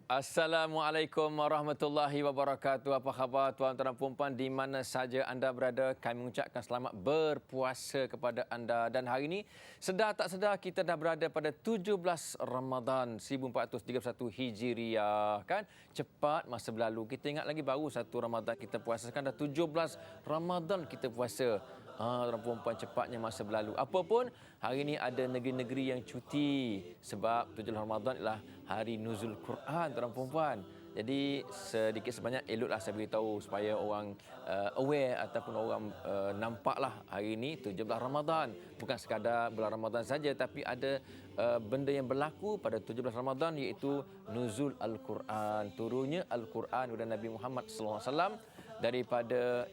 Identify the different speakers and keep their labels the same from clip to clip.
Speaker 1: Assalamualaikum warahmatullahi wabarakatuh. Apa khabar tuan-tuan dan puan-puan di mana saja anda berada? Kami mengucapkan selamat berpuasa kepada anda. Dan hari ini, sedar tak sedar kita dah berada pada 17 Ramadan 1431 Hijriah. Kan? Cepat masa berlalu. Kita ingat lagi baru satu Ramadan kita puasa. Sekarang dah 17 Ramadan kita puasa. Tuan perempuan cepatnya masa berlalu. Apapun, hari ini ada negeri-negeri yang cuti sebab 17 Ramadan adalah hari nuzul Quran, tuan perempuan. Jadi sedikit sebanyak eloklah saya beritahu supaya orang aware ataupun orang nampaklah hari ini 17 Ramadan. Bukan sekadar bulan Ramadan saja, tapi ada benda yang berlaku pada 17 Ramadan iaitu nuzul Al-Quran. Turunnya Al-Quran kepada Nabi Muhammad SAW daripada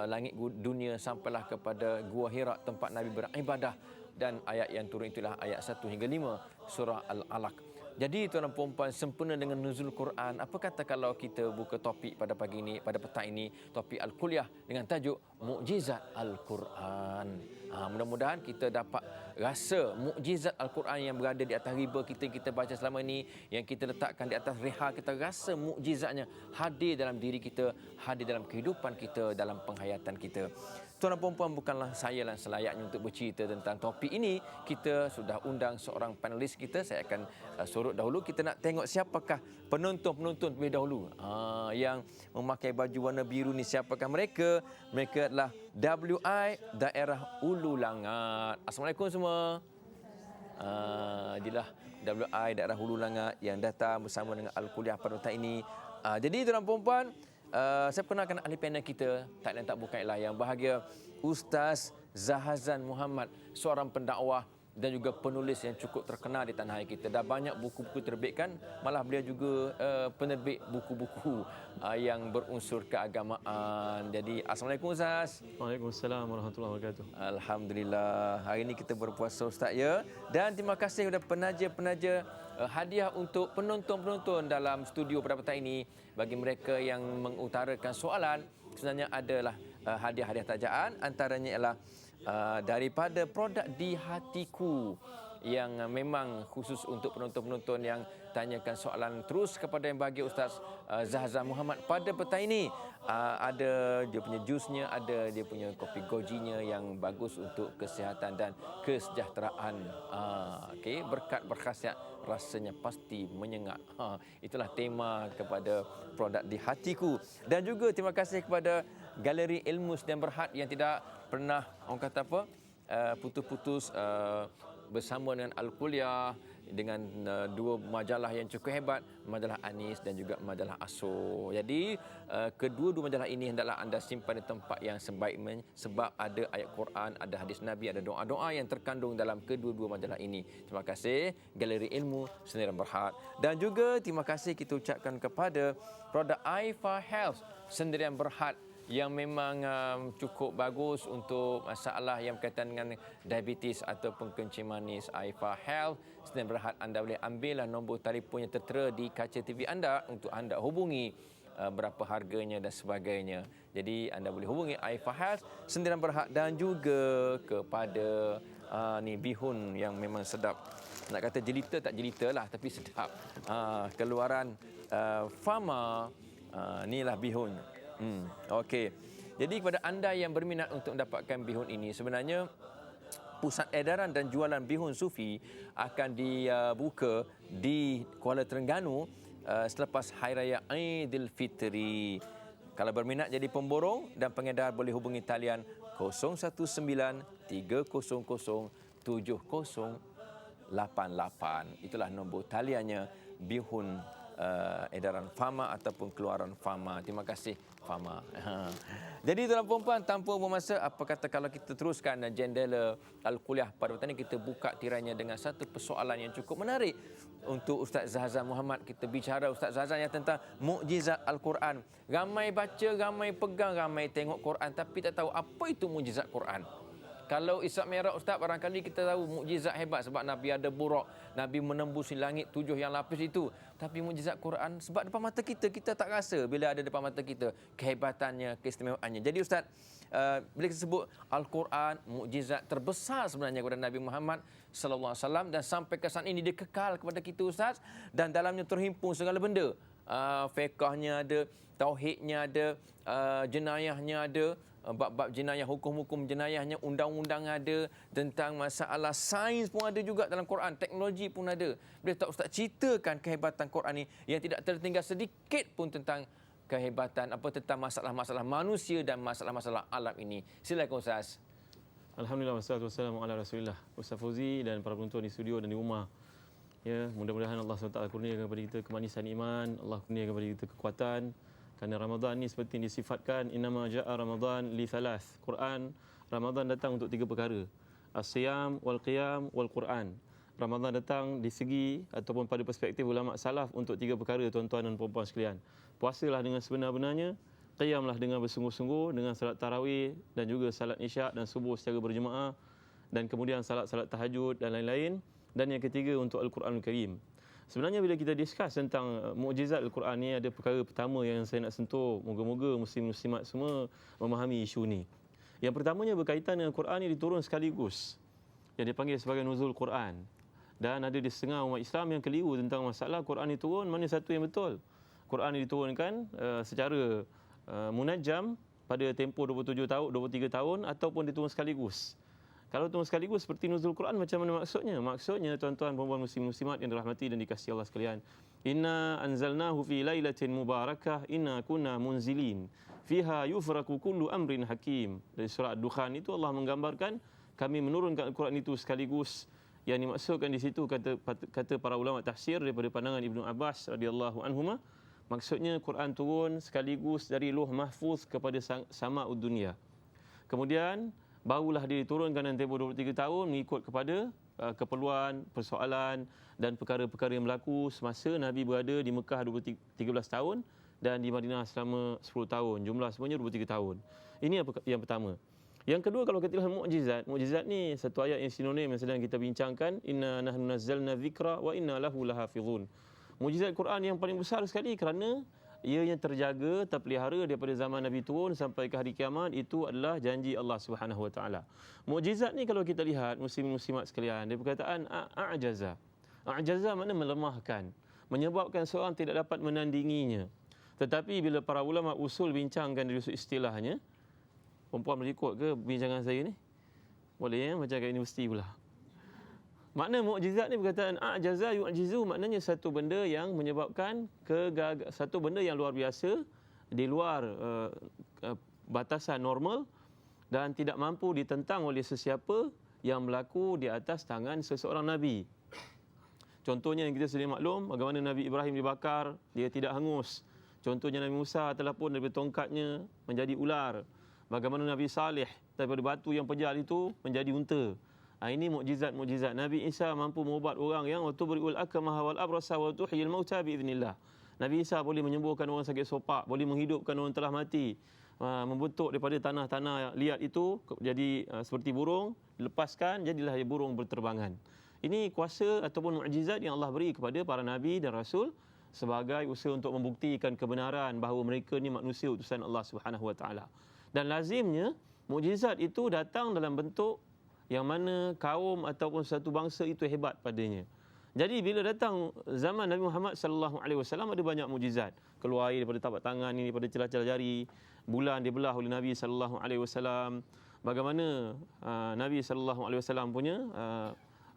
Speaker 1: langit dunia sampailah kepada Gua Hira tempat Nabi beribadah, dan ayat yang turun itulah ayat 1 hingga 5 surah Al-Alaq. Jadi tuan dan puan-puan, sempena dengan nuzul Quran, apa kata kalau kita buka topik pada pagi ini, pada petang ini, topik Al-Kuliah dengan tajuk Mukjizat Al-Quran. Mudah-mudahan kita dapat rasa mukjizat Al-Quran yang berada di atas riba kita baca selama ini, yang kita letakkan di atas reha kita, rasa mukjizatnya hadir dalam diri kita, hadir dalam kehidupan kita, dalam penghayatan kita. Tuan dan puan-puan, bukanlah saya yang selayaknya untuk bercerita tentang topik ini. Kita sudah undang seorang panelis kita. Saya akan sorot dahulu. Kita nak tengok siapakah penonton-penonton terlebih dahulu. Yang memakai baju warna biru ni, siapakah mereka? Mereka adalah WI Daerah Ulu Langat. Assalamualaikum semua. Inilah WI Daerah Hulu Langat yang datang bersama dengan Al-Kuliah pada waktu ini. Jadi tuan dan puan-puan, saya perkenalkan ahli panel kita, tak lain tak bukan ialah yang bahagia Ustaz Zahazan Muhammad, seorang pendakwah dan juga penulis yang cukup terkenal di tanah air kita. Dah banyak buku-buku terbitkan, malah beliau juga penerbit buku-buku yang berunsur keagamaan. Jadi Assalamualaikum Ustaz.
Speaker 2: Waalaikumsalam warahmatullahi wabarakatuh.
Speaker 1: Alhamdulillah, hari ini kita berpuasa Ustaz ya. Dan terima kasih kepada penaja-penaja hadiah untuk penonton-penonton dalam studio pada petang ini. Bagi mereka yang mengutarakan soalan, sebenarnya adalah hadiah-hadiah tajaan. Antaranya ialah daripada produk Di Hatiku, yang memang khusus untuk penonton-penonton yang tanyakan soalan terus kepada yang bahagia Ustaz Zahazan Muhammad pada petang ini. Ada dia punya jusnya, ada dia punya kopi gojinya yang bagus untuk kesihatan dan kesejahteraan. Okey, berkat berkhasiat, rasanya pasti menyengat. Itulah tema kepada produk Di Hatiku. Dan juga terima kasih kepada Galeri Ilmu Sdn Berhad yang tidak pernah, orang kata apa, putus-putus bersama dengan Al-Kuliah, dengan dua majalah yang cukup hebat, majalah Anis dan juga majalah Aso. Jadi kedua-dua majalah ini hendaklah anda simpan di tempat yang sebaik, sebab ada ayat Quran, ada hadis Nabi, ada doa-doa yang terkandung dalam kedua-dua majalah ini. Terima kasih Galeri Ilmu Sdn Berhad. Dan juga terima kasih kita ucapkan kepada produk Aifa Health Sdn Berhad yang memang cukup bagus untuk masalah yang berkaitan dengan diabetes ataupun kencing manis. Aifa Health Sdn Berhad, anda boleh ambillah nombor telefon yang tertera di kaca TV anda untuk anda hubungi berapa harganya dan sebagainya. Jadi anda boleh hubungi Aifa Health Sdn Berhad. Dan juga kepada bihun yang memang sedap. Nak kata jelita tak jelita lah, tapi sedap. Keluaran Fama, inilah bihun. Okey. Jadi kepada anda yang berminat untuk mendapatkan bihun ini, sebenarnya pusat edaran dan jualan bihun sufi akan dibuka di Kuala Terengganu selepas Hari Raya Aidilfitri. Kalau berminat jadi pemborong dan pengedar, boleh hubungi talian 019 300 7088. Itulah nombor taliannya bihun edaran Fama ataupun keluaran Fama. Terima kasih Fama. Jadi tuan-tuan puan-puan, tanpa bermasa, apa kata kalau kita teruskan jendela Al-Kuliah pada petang ini, kita buka tirainya dengan satu persoalan yang cukup menarik untuk Ustaz Zahazan Muhammad. Kita bicara Ustaz Zahazan yang tentang mukjizat Al-Quran. Ramai baca, ramai pegang, ramai tengok Quran, tapi tak tahu apa itu mukjizat Quran. Kalau Isra Mi'raj Ustaz, barangkali kita tahu mukjizat hebat sebab Nabi ada burak, Nabi menembusi langit 7 yang lapis itu. Tapi mukjizat Quran sebab depan mata kita, kita tak rasa bila ada depan mata kita kehebatannya, keistimewaannya. Jadi Ustaz, bila kita sebut Al-Quran, mukjizat terbesar sebenarnya kepada Nabi Muhammad sallallahu alaihi wasallam, dan sampai ke saat ini dia kekal kepada kita Ustaz, dan dalamnya terhimpun segala benda. Fiqahnya ada, tauhidnya ada, jenayahnya ada, bab-bab jenayah, hukum-hukum jenayahnya, undang-undang ada, tentang masalah sains pun ada juga dalam Quran, teknologi pun ada. Boleh tak Ustaz ceritakan kehebatan Quran ini yang tidak tertinggal sedikit pun tentang kehebatan tentang masalah-masalah manusia dan masalah-masalah alam ini. Silakan Ustaz.
Speaker 2: Alhamdulillah, wassalatu wassalamu ala Rasulillah. Ustaz Fauzi dan para penonton di studio dan di rumah. Ya, mudah-mudahan Allah SWT kurniakan kepada kita kemanisan iman, Allah kurniakan kepada kita kekuatan. Kerana Ramadan ni seperti yang disifatkan, innama ja'a Ramadan li thalath. Quran, Ramadan datang untuk 3 perkara. As-siyam wal qiyam wal Quran. Ramadan datang di segi ataupun pada perspektif ulama salaf untuk 3 perkara, tuan-tuan dan puan-puan sekalian. Puasalah dengan sebenar-benarnya, qiyamlah dengan bersungguh-sungguh dengan salat tarawih dan juga salat isyak dan subuh secara berjemaah, dan kemudian salat-salat tahajud dan lain-lain. Dan yang ketiga untuk Al-Quranul Karim. Sebenarnya bila kita discuss tentang mukjizat Al-Quran ni, ada perkara pertama yang saya nak sentuh. Moga-moga muslim-muslimat semua memahami isu ni. Yang pertamanya berkaitan dengan Quran ni diturun sekaligus, yang dipanggil sebagai nuzul Quran. Dan ada di setengah umat Islam yang keliru tentang masalah Quran ni turun, mana satu yang betul. Quran ni diturunkan secara munajjam pada tempoh 27 tahun, 23 tahun, ataupun diturun sekaligus. Kalau turun sekaligus seperti nuzul Quran, macam mana maksudnya? Maksudnya, tuan-tuan puan-puan muslim-muslimat yang dirahmati dan dikasihi Allah sekalian, inna anzalnahu fi lailatin mubarakah inna kunna munzilin fiha yufraku kullu amrin hakim. Dari surah Ad-Dukhan itu Allah menggambarkan kami menurunkan Al-Quran itu sekaligus. Yang dimaksudkan di situ, kata para ulama tafsir daripada pandangan Ibnu Abbas radhiyallahu anhuma, maksudnya Quran turun sekaligus dari Lauh Mahfuz kepada Sama'ud Dunia. Kemudian barulah dia diturunkan dalam tempoh 23 tahun mengikut kepada keperluan, persoalan dan perkara-perkara yang berlaku semasa Nabi berada di Mekah 13 tahun dan di Madinah selama 10 tahun. Jumlah semuanya 23 tahun. Ini yang pertama. Yang kedua, kalau kita lihat mukjizat. Mukjizat ni satu ayat yang sinonim yang sedang kita bincangkan. Inna nahnu nazzalna dzikra wa inna lahu lahafizun. Mukjizat Quran yang paling besar sekali kerana ianya terjaga, terpelihara daripada zaman Nabi turun sampai ke hari kiamat, itu adalah janji Allah Subhanahu Wa Taala. Mukjizat ni kalau kita lihat muslim-muslimat sekalian, dia perkataan a'jaza. A'jaza makna melemahkan, menyebabkan seorang tidak dapat menandinginya. Tetapi bila para ulama usul bincangkan dari sudut istilahnya, perempuan boleh ikut ke bincangan saya ni? Boleh ya, macam kat universiti pula. Makna mukjizat ni perkataan a'jaza yu'jizu, maknanya satu benda yang menyebabkan satu benda yang luar biasa, di luar batasan normal dan tidak mampu ditentang oleh sesiapa yang berlaku di atas tangan seseorang Nabi. Contohnya yang kita sedia maklum, bagaimana Nabi Ibrahim dibakar, dia tidak hangus. Contohnya Nabi Musa telah pun daripada tongkatnya menjadi ular. Bagaimana Nabi Saleh daripada batu yang pejal itu menjadi unta. Ini mukjizat-mukjizat. Nabi Isa mampu mengubat orang yang tubri'ul akmaha wal abrasa wa tuhyil mauta biiznillah. Nabi Isa boleh menyembuhkan orang sakit sopak, boleh menghidupkan orang telah mati, membentuk daripada tanah-tanah liat itu jadi seperti burung, dilepaskan jadilah burung berterbangan. Ini kuasa ataupun mukjizat yang Allah beri kepada para nabi dan rasul sebagai usaha untuk membuktikan kebenaran bahawa mereka ni manusia utusan Allah Subhanahu Wa Taala. Dan lazimnya mukjizat itu datang dalam bentuk yang mana kaum ataupun satu bangsa itu hebat padanya. Jadi bila datang zaman Nabi Muhammad sallallahu alaihi wasallam, ada banyak mukjizat. Keluar air daripada tapak tangan ini, daripada celah-celah jari, bulan dibelah oleh Nabi sallallahu alaihi wasallam. Bagaimana Nabi sallallahu alaihi wasallam punya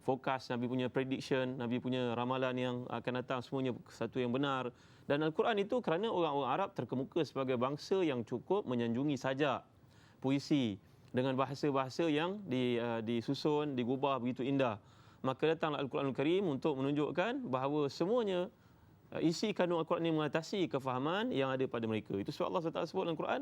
Speaker 2: forecast, Nabi punya prediction, Nabi punya ramalan yang akan datang, semuanya satu yang benar. Dan Al-Quran itu kerana orang-orang Arab terkemuka sebagai bangsa yang cukup menyanjungi sajak, puisi, dengan bahasa-bahasa yang disusun, digubah begitu indah. Maka datanglah Al-Quranul Karim untuk menunjukkan bahawa semuanya isi kandung Al-Quran ini mengatasi kefahaman yang ada pada mereka. Itu sebab Allah SWT sebut dalam Al-Quran,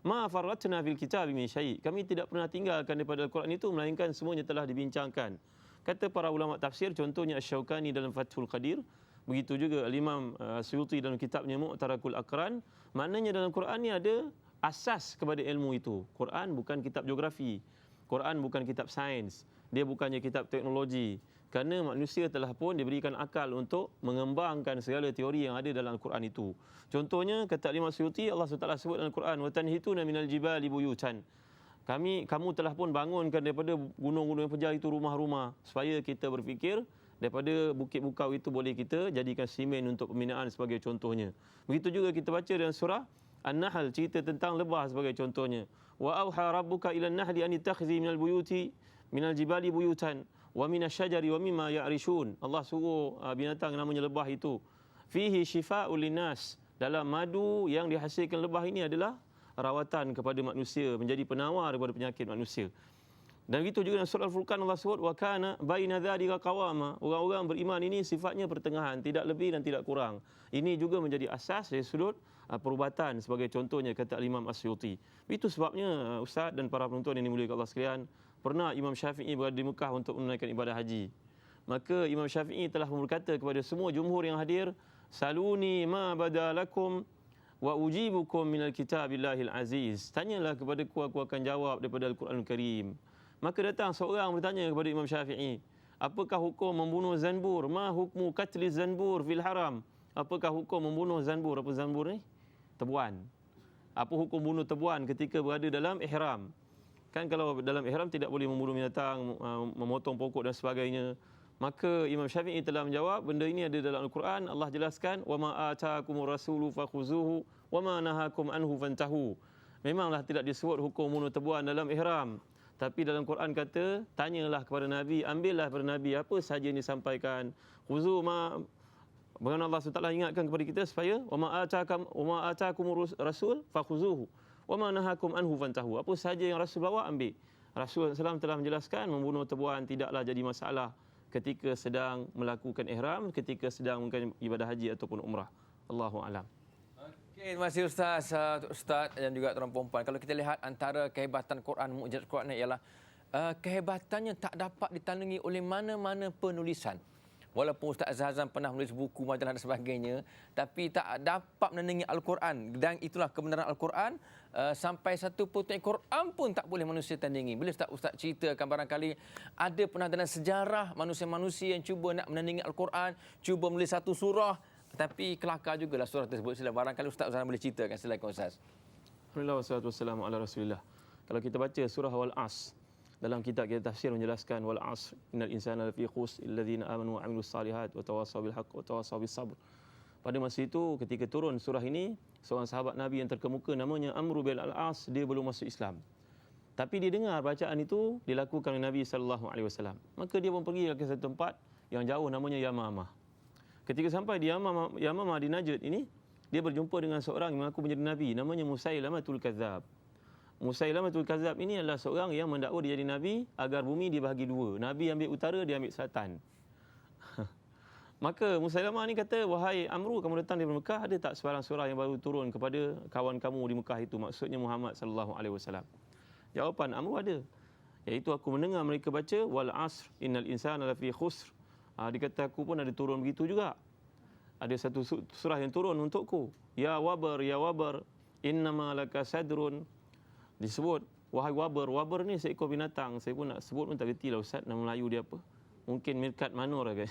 Speaker 2: ma farratna fil kitab min syai'. Kami tidak pernah tinggalkan daripada Al-Quran itu melainkan semuanya telah dibincangkan. Kata para ulama tafsir, contohnya Asy-Syaukani dalam Fathul Qadir, begitu juga Al-Imam Suyuti dalam kitabnya Mu'tarakul Aqran. Maknanya dalam Quran ni ada asas kepada ilmu itu. Quran bukan kitab geografi. Quran bukan kitab sains. Dia bukannya kitab teknologi. Kerana manusia telah pun diberikan akal untuk mengembangkan segala teori yang ada dalam Al-Quran itu. Contohnya, kata Imam Suyuti, Allah SWT sebut dalam Al-Quran, وَتَنْهِتُونَ مِنَ الْجِبَالِ بُيُوتًا. Kamu telah pun bangunkan daripada gunung-gunung yang pejar itu rumah-rumah supaya kita berfikir daripada bukit bukau itu boleh kita jadikan simen untuk pembinaan sebagai contohnya. Begitu juga kita baca dalam surah An-Nahl, cerita tentang lebah sebagai contohnya. Wa auha rabbuka ila an-nahli an ittakhidhi minal buyuti minal jibali buyutan wa minasyajari wa mimma ya'rishun. Allah suruh binatang namanya lebah itu, fihi shifaa'un linnas, dalam madu yang dihasilkan lebah ini adalah rawatan kepada manusia, menjadi penawar daripada penyakit manusia. Dan begitu juga dalam surah Al-Furqan Allah sebut wa kana baina dzalika qawama. Orang-orang beriman ini sifatnya pertengahan, tidak lebih dan tidak kurang. Ini juga menjadi asas dari sudut perubatan sebagai contohnya, kata Imam Asyuti. Itu sebabnya ustaz dan para penonton yang dimuliakan Allah sekalian, pernah Imam Syafi'i berada di Mekah untuk menunaikan ibadah haji. Maka Imam Syafi'i telah berkata kepada semua jumhur yang hadir, saluni ma badalakum wa ujibukum minal kitabillahil aziz. Tanyalah kepadaku, aku akan jawab daripada Al-Quranul Karim. Maka datang seorang bertanya kepada Imam Syafi'i, apakah hukum membunuh zanbur? Ma hukmu qatli zanbur fil haram? Apakah hukum membunuh zanbur? Apa zanbur ni? Tebuan. Apa hukum bunuh tebuan ketika berada dalam ihram? Kan kalau dalam ihram tidak boleh membunuh binatang, memotong pokok dan sebagainya. Maka Imam Syafi'i telah menjawab, benda ini ada dalam Al-Quran. Allah jelaskan, wa ma ataakumur rasulu fakhuzuhu wa ma nahakum anhu fantahu. Memanglah tidak disebut hukum bunuh tebuan dalam ihram, tapi dalam Quran kata, tanyalah kepada Nabi, ambillah kepada Nabi apa sahaja yang disampaikan. Khuzu ma, bagaimana Allah SWT ingatkan kepada kita supaya wa ma ataakumur rasul fakhuzuhu wa ma nahakum anhu fantahu. Apa sahaja yang Rasul bawa, ambil. Rasul SAW telah menjelaskan membunuh tebuan tidaklah jadi masalah ketika sedang melakukan ihram, ketika sedang melakukan ibadah haji ataupun umrah. Allahu a'lam.
Speaker 1: Okey, terima kasih Ustaz dan juga tuan puan. Kalau kita lihat antara kehebatan Quran, mukjizat Quran ialah kehebatannya tak dapat ditandingi oleh mana-mana penulisan. Walaupun Ustaz Zazan pernah menulis buku, majalah dan sebagainya, tapi tak dapat menandingi Al-Quran. Dan itulah kebenaran Al-Quran. Sampai satu potongan Quran pun tak boleh manusia tandingi. Bila Ustaz ceritakan, barangkali ada pernah dalam sejarah manusia-manusia yang cuba nak menandingi Al-Quran, cuba menulis satu surah, tapi kelakar jugalah surah tersebut. Sila barangkali Ustaz Zazan boleh ceritakan. Silakan Ustaz.
Speaker 2: Alhamdulillah wassalatu wassalamu ala Rasulillah. Kalau kita baca surah Wal-As, dalam kitab kita tafsir menjelaskan wal asr innal insana lafi khusr illadzina amanu wa amilus salihat wa tawassaw bil haqq wa tawassaw bis sabr. Pada masa itu ketika turun surah ini, seorang sahabat Nabi yang terkemuka namanya Amr bin Al-As, dia belum masuk Islam. Tapi dia dengar bacaan itu dilakukan oleh Nabi sallallahu alaihi wasallam. Maka dia pun pergi ke satu tempat yang jauh namanya Yamamah. Ketika sampai di Yamamah di Najd ini, dia berjumpa dengan seorang yang mengaku menjadi nabi namanya Musailamatul Kadzab. Musailamatul Kadzab ini adalah seorang yang mendakwa dia jadi nabi agar bumi dibahagi dua. Nabi ambil utara, dia ambil selatan. Maka Musailamah ni kata, wahai Amru, kamu datang dari Mekah, ada tak sebarang surah yang baru turun kepada kawan kamu di Mekah itu? Maksudnya Muhammad sallallahu alaihi wasallam. Jawapan Amru ada. Iaitu aku mendengar mereka baca wal asr innal insana lafi khusr. Dia kata aku pun ada turun begitu juga. Ada satu surah yang turun untukku. Ya wabar innama laka sadrun. Disebut wahai wabar. Wabar ni seekor binatang. Saya pun nak sebut pun tak reti lah Ustaz, nama Melayu dia apa. Mungkin mirkat manur kan.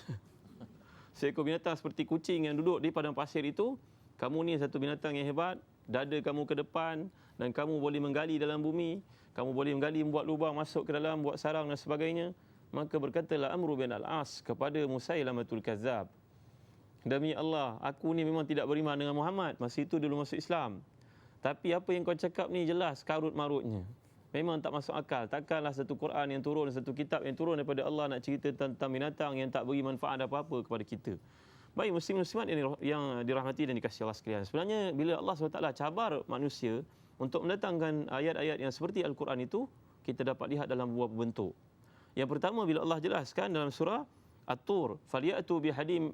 Speaker 2: Seekor binatang seperti kucing yang duduk di padang pasir itu. Kamu ni satu binatang yang hebat. Dada kamu ke depan dan kamu boleh menggali dalam bumi. Kamu boleh menggali, membuat lubang masuk ke dalam, buat sarang dan sebagainya. Maka berkatalah Amr bin Al-As kepada Musailamatul Kadzab, demi Allah, aku ni memang tidak beriman dengan Muhammad. Masa itu dulu masuk Islam. Tapi apa yang kau cakap ni jelas karut-marutnya. Memang tak masuk akal. Takkanlah satu Quran yang turun, satu kitab yang turun daripada Allah nak cerita tentang binatang yang tak beri manfaat apa-apa kepada kita. Baik muslim-muslimat yang dirahmati dan dikasihi Allah sekalian. Sebenarnya bila Allah SWT cabar manusia untuk mendatangkan ayat-ayat yang seperti Al-Quran itu, kita dapat lihat dalam beberapa bentuk. Yang pertama, bila Allah jelaskan dalam surah At-Tur, falyatu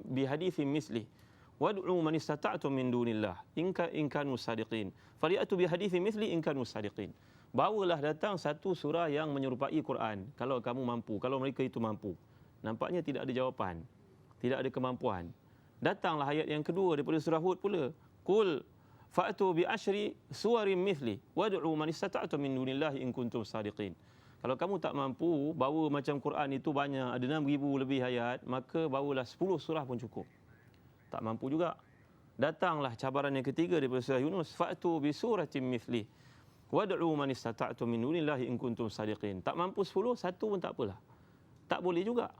Speaker 2: bihadithin mislih wad'u man istata'tum min dunillah in kanu sadiqin. Falyatu bihadithin mislih in kanu sadiqin. Bawalah datang satu surah yang menyerupai Quran kalau kamu mampu, kalau mereka itu mampu. Nampaknya tidak ada jawapan, tidak ada kemampuan. Datanglah ayat yang kedua daripada surah Hud pula. Qul fa'tu bi asyri suwarin mithli wad'u man istata'tum min dunillahi in kuntum sadiqin. Kalau kamu tak mampu bawa macam Quran itu banyak, ada 6,000 lebih ayat, maka bawalah 10 surah pun cukup. Tak mampu juga. Datanglah cabaran yang ketiga daripada surah Yunus, fa'tu bi suratin mithli. Wad'u man istata'tum min dunillahi in kuntum sadiqin. Tak mampu 10, satu pun tak apalah. Tak boleh juga.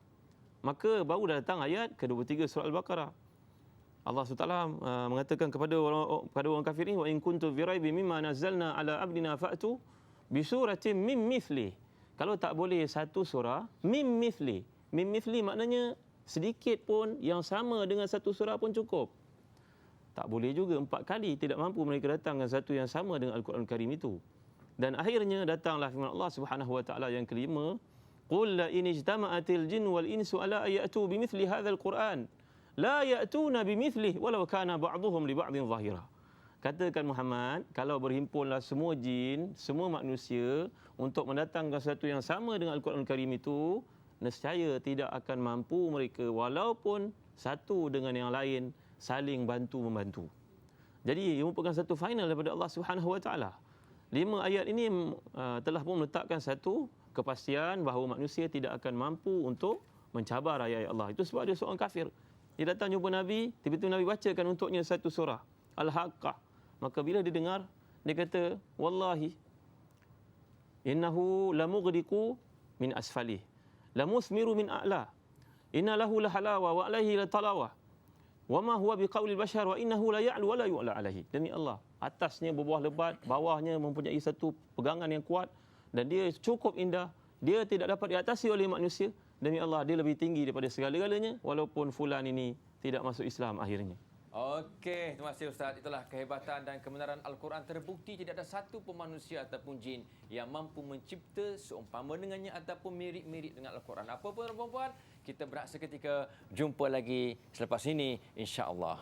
Speaker 2: Maka baru dah datang ayat ke-23 surah Al-Baqarah. Allah SWT mengatakan kepada orang kafir ini, wa in kuntum fi raibin mimma nazzalna ala abdina fa'tu bi suratin mim mithli. Kalau tak boleh satu surah, mim mithli. Mim mithli maknanya sedikit pun yang sama dengan satu surah pun cukup. Tak boleh juga 4 kali, tidak mampu mereka datangkan satu yang sama dengan Al-Quran Karim itu. Dan akhirnya datanglah firman Allah Subhanahu wa taala yang kelima, qul la in ijtama'atil jin wal insu ala ayatu bimithli hadzal Quran la ya'tuna bimithlihi walau kana ba'dhuhum li ba'dhin zahira. Katakan Muhammad, kalau berhimpunlah semua jin, semua manusia untuk mendatangkan sesuatu yang sama dengan Al-Quran Karim itu, nescaya tidak akan mampu mereka walaupun satu dengan yang lain saling bantu-membantu. Jadi ia merupakan satu final daripada Allah Subhanahu wa taala. 5 ayat ini telah pun meletakkan satu kepastian bahawa manusia tidak akan mampu untuk mencabar ayat-ayat Allah. Itu sebab dia seorang kafir. Dia datang jumpa Nabi, tiba-tiba Nabi bacakan untuknya satu surah Al-Haqqah. Maka bila dia dengar, dia kata, wallahi innahu lamughdiqu min asfalih, lamusmiru min a'la, inna lahu lahalawa wa alaihi latalawah. Wa ma huwa biqaulil bashar wa innahu la ya'lu wa la yu'la alaihi. Demi Allah, atasnya berbuah lebat, bawahnya mempunyai satu pegangan yang kuat dan dia cukup indah, dia tidak dapat diatasi oleh manusia. Demi Allah, dia lebih tinggi daripada segala-galanya walaupun fulan ini tidak masuk Islam akhirnya.
Speaker 1: Okey, terima kasih Ustaz. Itulah kehebatan dan kebenaran Al-Quran. Terbukti tidak ada satu pun manusia ataupun jin yang mampu mencipta seumpama dengannya ataupun mirip-mirip dengan Al-Quran. Apa pun tuan-puan, kita berehat seketika. Jumpa lagi selepas ini, insya-Allah.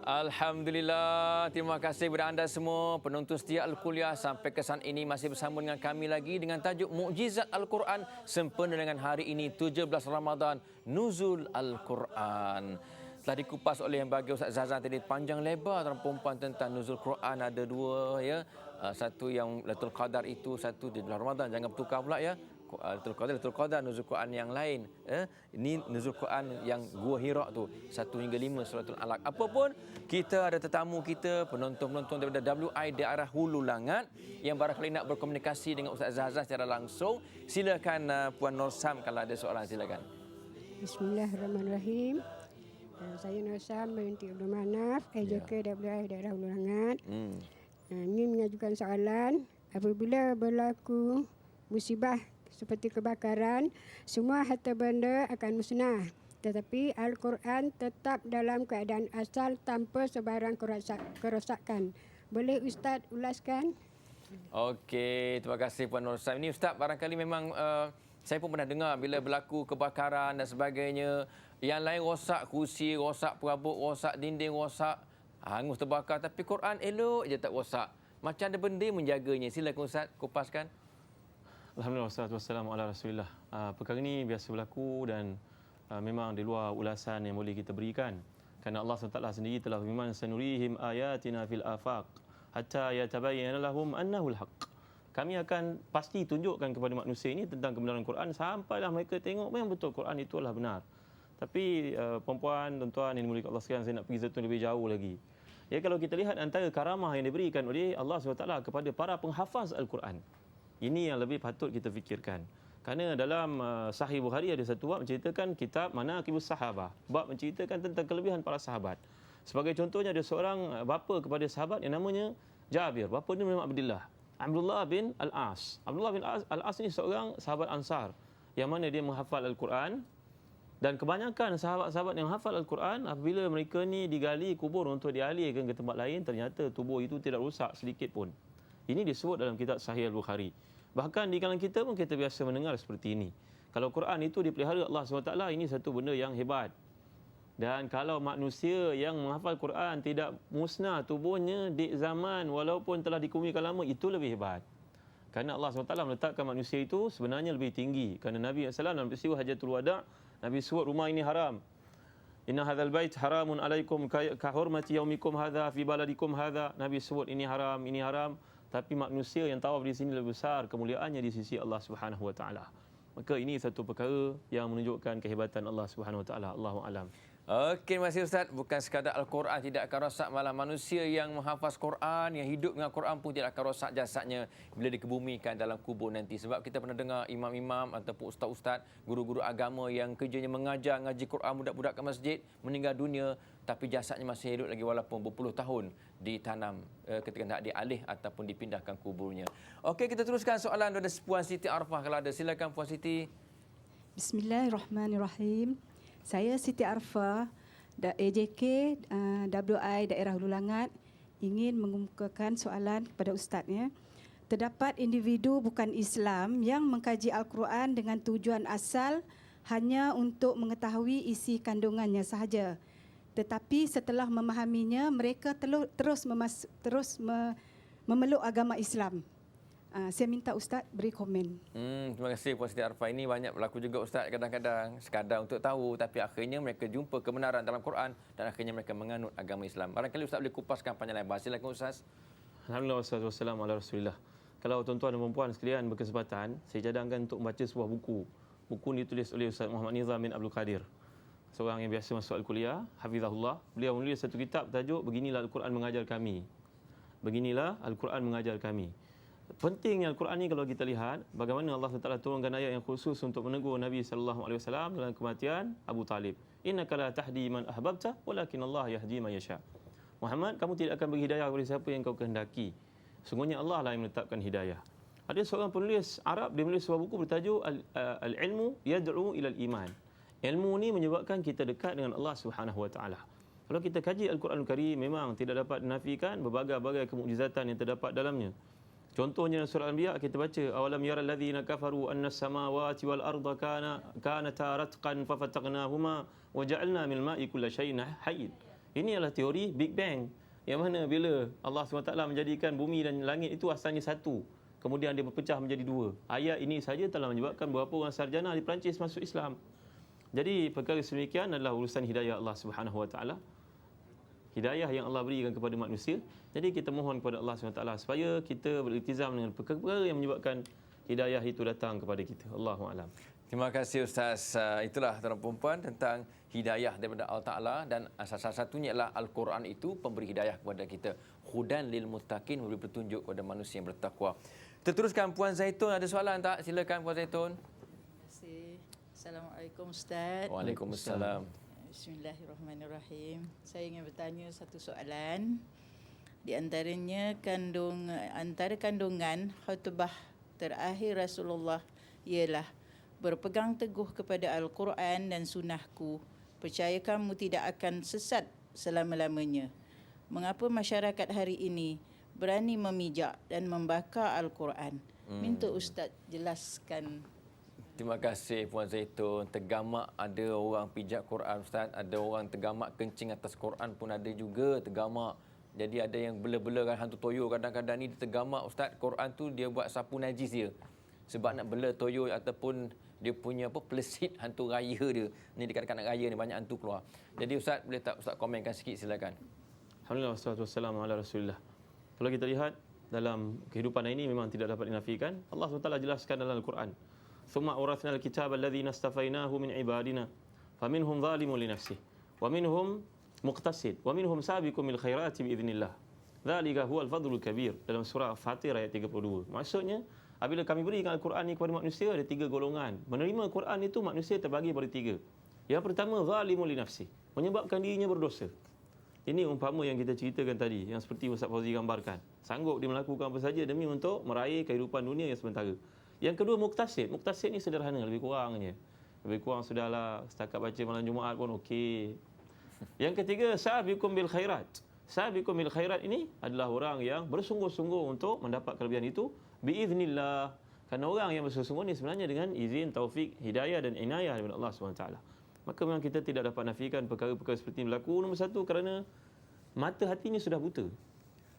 Speaker 1: Alhamdulillah, terima kasih kepada anda semua penonton setia Al-Kuliah. Sampai kesan ini masih bersama dengan kami lagi dengan tajuk Mukjizat Al-Quran sempena dengan hari ini 17 Ramadan, Nuzul Al-Quran. Telah dikupas oleh yang bagi Ustaz Zazan tadi panjang lebar perempuan tentang Nuzul Quran. Ada dua ya. Satu yang Lailatul Qadar itu, satu di bulan Ramadan. Jangan bertukar pula ya. Lailatul Qadar, Nuzul Quran yang lain. Ini Nuzul Quran yang Gua Hira tu, 1 hingga 5 Suratul Alaq. Apapun, kita ada tetamu kita, penonton-penonton daripada WI daerah Hulu Langat yang barangkali nak berkomunikasi dengan Ustaz Zazan secara langsung. Silakan Puan Norsam kalau ada soalan, silakan.
Speaker 3: Bismillahirrahmanirrahim. Saya Norsam binti Abdul Manaf, AJK WI daerah Hulu Langat. Ingin mengajukan soalan, apabila berlaku musibah seperti kebakaran, semua harta benda akan musnah. Tetapi Al-Quran tetap dalam keadaan asal tanpa sebarang kerosakan. Boleh Ustaz ulaskan?
Speaker 1: Okey, terima kasih Puan Norsam. Ini Ustaz, barangkali memang saya pun pernah dengar bila berlaku kebakaran dan sebagainya, yang lain rosak kerusi, rosak perabot, rosak dinding, rosak, hangus terbakar. Tapi Quran elok je tak rosak. Macam ada benda menjaganya. Silakan Ustaz, kupaskan.
Speaker 2: Alhamdulillah, wassalatu wassalamu ala rasulillah. Perkara ini biasa berlaku dan memang di luar ulasan yang boleh kita berikan. Kerana Allah SWT sendiri telah firman, sanurihim ayatina fil afaq hatta yatabayyana lahum annahu al-haq. Kami akan pasti tunjukkan kepada manusia ini tentang kebenaran Quran sampailah mereka tengok memang betul Quran itu adalah benar. Tapi perempuan, tuan-tuan yang dimuliakan Allah sekalian, saya nak pergi satu lebih jauh lagi. Ya, kalau kita lihat antara karamah yang diberikan oleh Allah SWT kepada para penghafaz Al-Quran, ini yang lebih patut kita fikirkan. Kerana dalam Sahih Bukhari ada satu bab menceritakan kitab Manaqibus Sahabah. Bab menceritakan tentang kelebihan para sahabat. Sebagai contohnya, ada seorang bapa kepada sahabat yang namanya Jabir. Bapa dia nama Abdullah bin Al-As. Abdullah bin Al-As ini seorang sahabat Ansar yang mana dia menghafal Al-Quran. Dan kebanyakan sahabat-sahabat yang hafal Al-Quran, apabila mereka ni digali kubur untuk dialihkan ke tempat lain, ternyata tubuh itu tidak rusak sedikit pun. Ini disebut dalam kitab Sahih Al-Bukhari. Bahkan di kalangan kita pun kita biasa mendengar seperti ini. Kalau Quran itu dipelihara Allah SWT, ini satu benda yang hebat. Dan kalau manusia yang menghafal Quran tidak musnah tubuhnya di zaman walaupun telah dikumikan lama, itu lebih hebat. Kerana Allah SWT meletakkan manusia itu sebenarnya lebih tinggi. Kerana Nabi SAW dalam peristiwa Hajatul Wada', Nabi sebut rumah ini haram. Inna hadzal bait haramun alaikum ka hurmati yaumikum hadza fi baladikum hadza. Nabi sebut ini haram. Tapi manusia yang tawaf di sini lebih besar kemuliaannya di sisi Allah Subhanahu wa taala. Maka ini satu perkara yang menunjukkan kehebatan Allah Subhanahu Wa Taala. Allahu a'lam.
Speaker 1: Okey, terima kasih Ustaz. Bukan sekadar Al-Quran tidak akan rosak, malah manusia yang menghafaz Quran, yang hidup dengan Quran pun tidak akan rosak jasadnya bila dikebumikan dalam kubur nanti. Sebab kita pernah dengar imam-imam ataupun ustaz-ustaz, guru-guru agama yang kerjanya mengajar, ngaji Quran budak-budak ke masjid, meninggal dunia, tapi jasadnya masih hidup lagi walaupun berpuluh tahun ditanam ketika nak dialih ataupun dipindahkan kuburnya. Okey, kita teruskan soalan daripada Puan Siti Arfah kalau ada. Silakan Puan Siti.
Speaker 4: Bismillahirrahmanirrahim. Saya Siti Arfah, AJK WI Daerah Hulu Langat, ingin mengemukakan soalan kepada Ustaznya. Terdapat individu bukan Islam yang mengkaji Al-Quran dengan tujuan asal hanya untuk mengetahui isi kandungannya sahaja. Tetapi setelah memahaminya, mereka terus memeluk agama Islam. Saya minta Ustaz beri komen.
Speaker 1: Terima kasih Puan Siti Arfah. Ini banyak berlaku juga Ustaz, kadang-kadang sekadar untuk tahu tapi akhirnya mereka jumpa kebenaran dalam Quran dan akhirnya mereka menganut agama Islam. Barangkali Ustaz boleh kupaskan panjang lebar. Silakan Ustaz.
Speaker 2: Alhamdulillah wassalatu wassalamu ala Rasulillah. Kalau tuan-tuan dan puan-puan sekalian berkesempatan, saya cadangkan untuk membaca sebuah buku. Buku ini ditulis oleh Ustaz Muhammad Nizam bin Abdul Qadir. Seorang yang biasa masuk al-kuliah, hafizahullah. Beliau menulis satu kitab bertajuk Beginilah Al-Quran Mengajar Kami. Beginilah Al-Quran Mengajar Kami. Pentingnya Al-Quran ni kalau kita lihat bagaimana Allah Taala turunkan ayat yang khusus untuk menegur Nabi sallallahu alaihi wasallam dalam kematian Abu Talib. Innaka la tahdi man ahbabta walakin Allah yahdi man yasha. Muhammad, kamu tidak akan beri hidayah kepada siapa yang kau kehendaki. Sungguhnya Allah lah yang menetapkan hidayah. Ada seorang penulis Arab, dia menulis sebuah buku bertajuk Al-Ilmu Yad'u ila al-Iman. Ilmu ni menyebabkan kita dekat dengan Allah Subhanahu wa taala. Kalau kita kaji Al-Quran Al-Karim, memang tidak dapat dinafikan berbagai-bagai kemukjizatan yang terdapat dalamnya. Contohnya dalam surah Al-Anbiya kita baca awalam yaral ladzina kafaru annas samawati wal arda kanata ratqan fafataqnahuma wa ja'alna minal ma'i kulla shay'in hayy. Ini adalah teori Big Bang yang mana bila Allah SWT menjadikan bumi dan langit itu asalnya satu, kemudian dia berpecah menjadi dua. Ayat ini saja telah menyebabkan beberapa orang sarjana di Perancis masuk Islam. Jadi perkara sedemikian adalah urusan hidayah Allah Subhanahu wa taala. Hidayah yang Allah berikan kepada manusia. Jadi kita mohon kepada Allah SWT supaya kita beriltizam dengan perkara-perkara yang menyebabkan hidayah itu datang kepada kita. Allahu a'lam.
Speaker 1: Terima kasih Ustaz. Itulah tuan-tuan perempuan tentang hidayah daripada Allah Ta'ala dan salah satunya ialah Al-Quran itu pemberi hidayah kepada kita. Hudan lil muttaqin, memberi petunjuk kepada manusia yang bertakwa. Teruskan Puan Zaitun, ada soalan tak? Silakan Puan Zaitun.
Speaker 5: Terima kasih. Assalamualaikum Ustaz.
Speaker 1: Waalaikumsalam.
Speaker 5: Bismillahirrahmanirrahim. Saya ingin bertanya satu soalan. Di antaranya antara kandungan khutbah terakhir Rasulullah ialah berpegang teguh kepada Al-Quran dan sunnahku. Percaya kamu tidak akan sesat selama-lamanya. Mengapa masyarakat hari ini berani memijak dan membakar Al-Quran? Minta Ustaz jelaskan.
Speaker 1: Terima kasih Puan Zaitun. Tergamak ada orang pijak Quran Ustaz, ada orang tergamak kencing atas Quran pun ada juga tergamak. Jadi ada yang bela-bela kan hantu toyo kadang-kadang ni dia tergamak Ustaz, Quran tu dia buat sapu najis dia. Sebab nak bela toyo ataupun dia punya pelesit hantu raya dia. Ni dekat nak raya ni banyak hantu keluar. Jadi Ustaz boleh tak Ustaz komenkan sikit silakan.
Speaker 2: Alhamdulillah wassalatu wassalamu ala Rasulillah. Kalau kita lihat dalam kehidupan ini memang tidak dapat dinafikan. Allah SWT jelaskan dalam Al-Quran. ثم أورثنا الكتاب الذين اصطفيناه من عبادنا فمنهم ظالم لنفسه ومنهم مقتصد ومنهم سابق بالخيرات بإذن الله ذلك هو الفضل الكبير dalam surah Fatir ayat 32. Maksudnya apabila kami berikan Al-Quran ini kepada manusia ada tiga golongan. Menerima Quran itu manusia terbagi pada tiga. Yang pertama zalimun li nafsi, menyebabkan dirinya berdosa. Ini umpama yang kita ceritakan tadi, yang seperti Ustaz Fauzi gambarkan. Sanggup dia melakukan apa saja demi untuk meraih kehidupan dunia yang sementara. Yang kedua muktasid. Muktasid ni sederhana, lebih kurangnya. Lebih kurang sudahlah setakat baca malam Jumaat pun okey. Yang ketiga sabiqum bil khairat. Sabiqum bil khairat ini adalah orang yang bersungguh-sungguh untuk mendapat kelebihan itu biiznillah. Kerana orang yang bersungguh-sungguh ni sebenarnya dengan izin, taufik, hidayah dan inayah daripada Allah SWT. Maka memang kita tidak dapat nafikan perkara-perkara seperti ini berlaku. Nombor satu kerana mata hati ini sudah buta.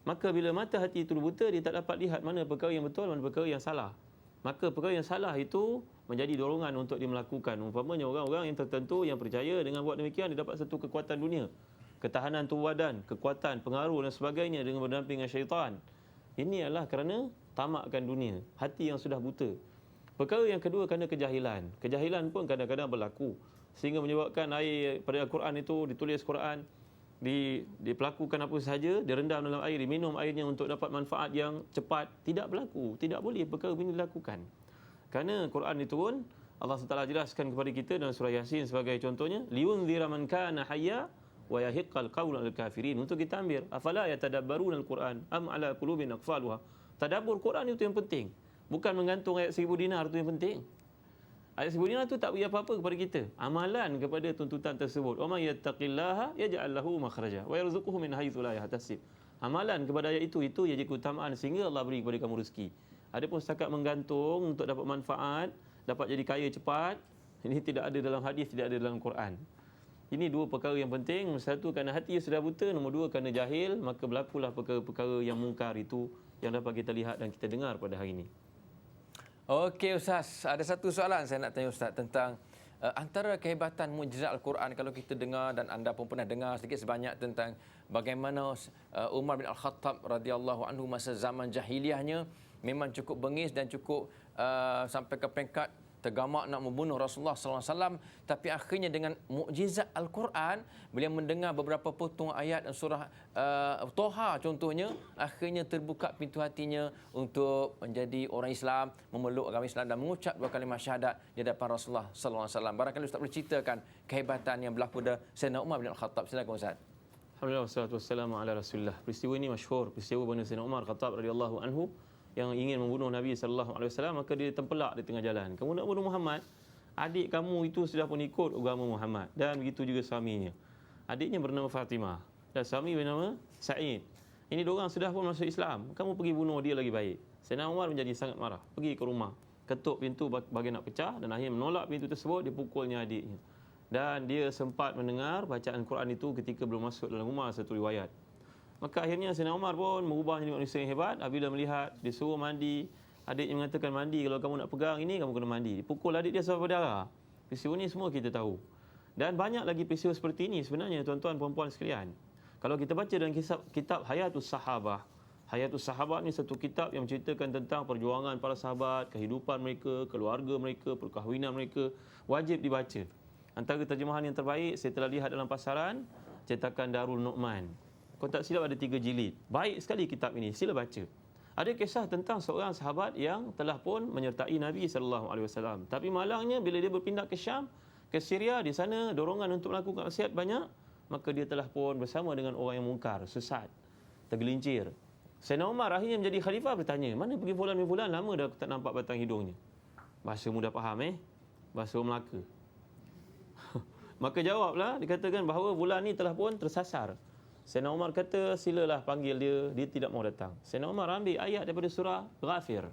Speaker 2: Maka bila mata hati itu buta, dia tak dapat lihat mana perkara yang betul, mana perkara yang salah. Maka perkara yang salah itu menjadi dorongan untuk dia melakukan. Umpamanya orang-orang yang tertentu yang percaya dengan buat demikian dia dapat satu kekuatan dunia, ketahanan tubuh badan, kekuatan, pengaruh dan sebagainya dengan berdampingan syaitan. Ini adalah kerana tamakkan dunia, hati yang sudah buta. Perkara yang kedua kerana kejahilan. Kejahilan pun kadang-kadang berlaku sehingga menyebabkan air pada Al-Quran itu ditulis Quran, diperlakukan apa sahaja, direndam dalam air, diminum airnya untuk dapat manfaat yang cepat. Tidak berlaku, tidak boleh perkara ini dilakukan. Kerana Quran diturun, Allah SWT jelaskan kepada kita dalam surah Yasin sebagai contohnya, liyunzira man kana hayya wa yahiqqal qawlu al-kafirin. Untuk kita ambil, afala yatadabbaruna al-Quran am ala qulubin aqfaluha. Tadabbur Quran itu yang penting. Bukan menggantung ayat 1000 dinar itu yang penting. Ayat 1000 dinar itu tak beri apa-apa kepada kita. Amalan kepada tuntutan tersebut. Wa may yattaqillaha yaj'al lahu makhraja wa yarzuquhu min haitsu la yahtasib. Amalan kepada ayat itu ia jadi keutamaan sehingga Allah beri kepada kamu rezeki. Adapun setakat menggantung untuk dapat manfaat, dapat jadi kaya cepat, ini tidak ada dalam hadis, tidak ada dalam Quran. Ini dua perkara yang penting. Satu, kerana hati sudah buta. Nombor dua, kerana jahil. Maka berlakulah perkara-perkara yang mungkar itu yang dapat kita lihat dan kita dengar pada hari ini.
Speaker 1: Okey Ustaz, ada satu soalan saya nak tanya Ustaz tentang antara kehebatan mukjizat Al-Quran. Kalau kita dengar dan anda pun pernah dengar sedikit sebanyak tentang bagaimana Umar bin Al-Khattab radhiyallahu anhu masa zaman jahiliahnya memang cukup bengis dan cukup sampai ke peringkat tergamak nak membunuh Rasulullah SAW, tapi akhirnya dengan mukjizat Al-Quran, beliau mendengar beberapa potong ayat surah Toha contohnya, akhirnya terbuka pintu hatinya untuk menjadi orang Islam, memeluk agama Islam dan mengucap dua kalimah syahadat di hadapan Rasulullah SAW. Barangkali Ustaz boleh ceritakan kehebatan yang berlaku pada Sayyidina Umar bin Al-Khattab. Silakan Ustaz.
Speaker 2: Alhamdulillah wassalatu wassalamu ala Rasulillah. Peristiwa ini masyhur, peristiwa mana Sayyidina Umar Khattab radhiyallahu anhu yang ingin membunuh Nabi SAW, maka dia tempelak di tengah jalan. Kamu nak bunuh Muhammad? Adik kamu itu sudah pun ikut agama Muhammad. Dan begitu juga suaminya. Adiknya bernama Fatimah dan suami bernama Sa'id. Ini dua orang sudah pun masuk Islam. Kamu pergi bunuh dia lagi baik. Sayyidina Umar menjadi sangat marah. Pergi ke rumah, ketuk pintu bagi nak pecah dan akhirnya menolak pintu tersebut, dipukulnya adiknya. Dan dia sempat mendengar bacaan Quran itu ketika belum masuk dalam rumah, satu riwayat. Maka akhirnya Sayyidina Umar pun berubah menjadi manusia yang hebat. Apabila melihat disuruh mandi, adiknya mengatakan mandi, kalau kamu nak pegang ini kamu kena mandi. Dipukul adik dia sampai berdarah. Peristiwa ini semua kita tahu. Dan banyak lagi peristiwa seperti ini sebenarnya tuan-tuan puan-puan sekalian. Kalau kita baca dalam kitab Hayatus Sahabah, Hayatus Sahabah ni satu kitab yang menceritakan tentang perjuangan para sahabat, kehidupan mereka, keluarga mereka, perkahwinan mereka, wajib dibaca. Antara terjemahan yang terbaik saya telah lihat dalam pasaran, cetakan Darul Nu'man. Kalau tak silap ada 3 jilid. Baik sekali kitab ini, sila baca. Ada kisah tentang seorang sahabat yang telah pun menyertai Nabi SAW. Tapi malangnya bila dia berpindah ke Syam, ke Syria, di sana dorongan untuk melakukan maksiat banyak, maka dia telah pun bersama dengan orang yang mungkar, sesat, tergelincir. Sayyidina Umar akhirnya menjadi khalifah, bertanya, mana pergi fulan, lama dah aku tak nampak batang hidungnya. Bahasa mudah faham bahasa orang Melaka. Maka jawablah, dikatakan bahawa fulan ni telah pun tersasar. Sayyidina Umar kata, silalah panggil dia, dia tidak mau datang. Sayyidina Umar ambil ayat daripada surah Ghafir.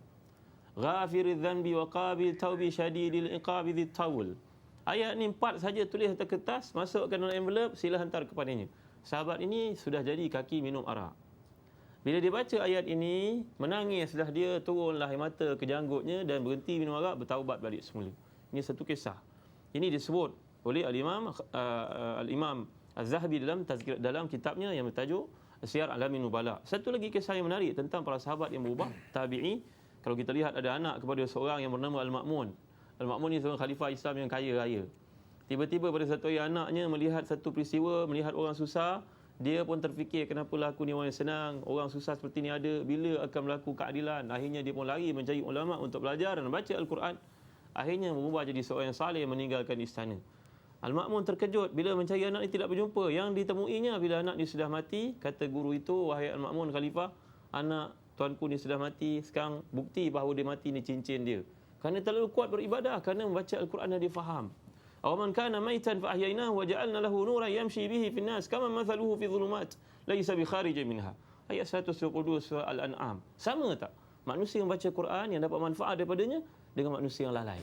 Speaker 2: Ghafiriz dzanbi wa qabil taubi syadidil iqabi dzit taul. Ayat ni 4 saja tulis atas kertas, masukkan dalam envelope, sila hantar kepadanya. Sahabat ini sudah jadi kaki minum arak. Bila dia baca ayat ini, menangislah dia, turunlah air mata ke janggutnya dan berhenti minum arak, bertaubat balik semula. Ini satu kisah. Ini disebut oleh Al-Imam Az-Zahabi dalam kitabnya yang bertajuk Siyar Alamin Nubala. Satu lagi kisah yang menarik tentang para sahabat yang berubah, tabi'i. Kalau kita lihat ada anak kepada seorang yang bernama Al-Ma'mun. Al-Ma'mun ni seorang khalifah Islam yang kaya raya. Tiba-tiba pada satu hari anaknya melihat satu peristiwa, melihat orang susah, dia pun terfikir, kenapalah aku ni orang yang senang, orang susah seperti ni ada, bila akan berlaku keadilan. Akhirnya dia pun lari mencari ulama untuk belajar dan baca Al-Quran. Akhirnya berubah jadi seorang yang saleh, meninggalkan istana. Al-Ma'mun terkejut bila mencari anak ini tidak berjumpa. Yang ditemuinya bila anak dia sudah mati, kata guru itu, wahai Al-Ma'mun khalifah, anak tuanku ni sudah mati, sekarang bukti bahawa dia mati ni cincin dia. Kerana terlalu kuat beribadah, kerana membaca Al-Quran dan dia faham. Awaman kana maitan fa ahyainahu wa ja'alna lahu nuran yamshi bihi fin nas kama mathaluhu fi dhulumat laysa bi kharijin minha. Ayat 122 surah Al-An'am. Sama tak? Manusia yang baca Quran yang dapat manfaat daripadanya dengan manusia yang lalai.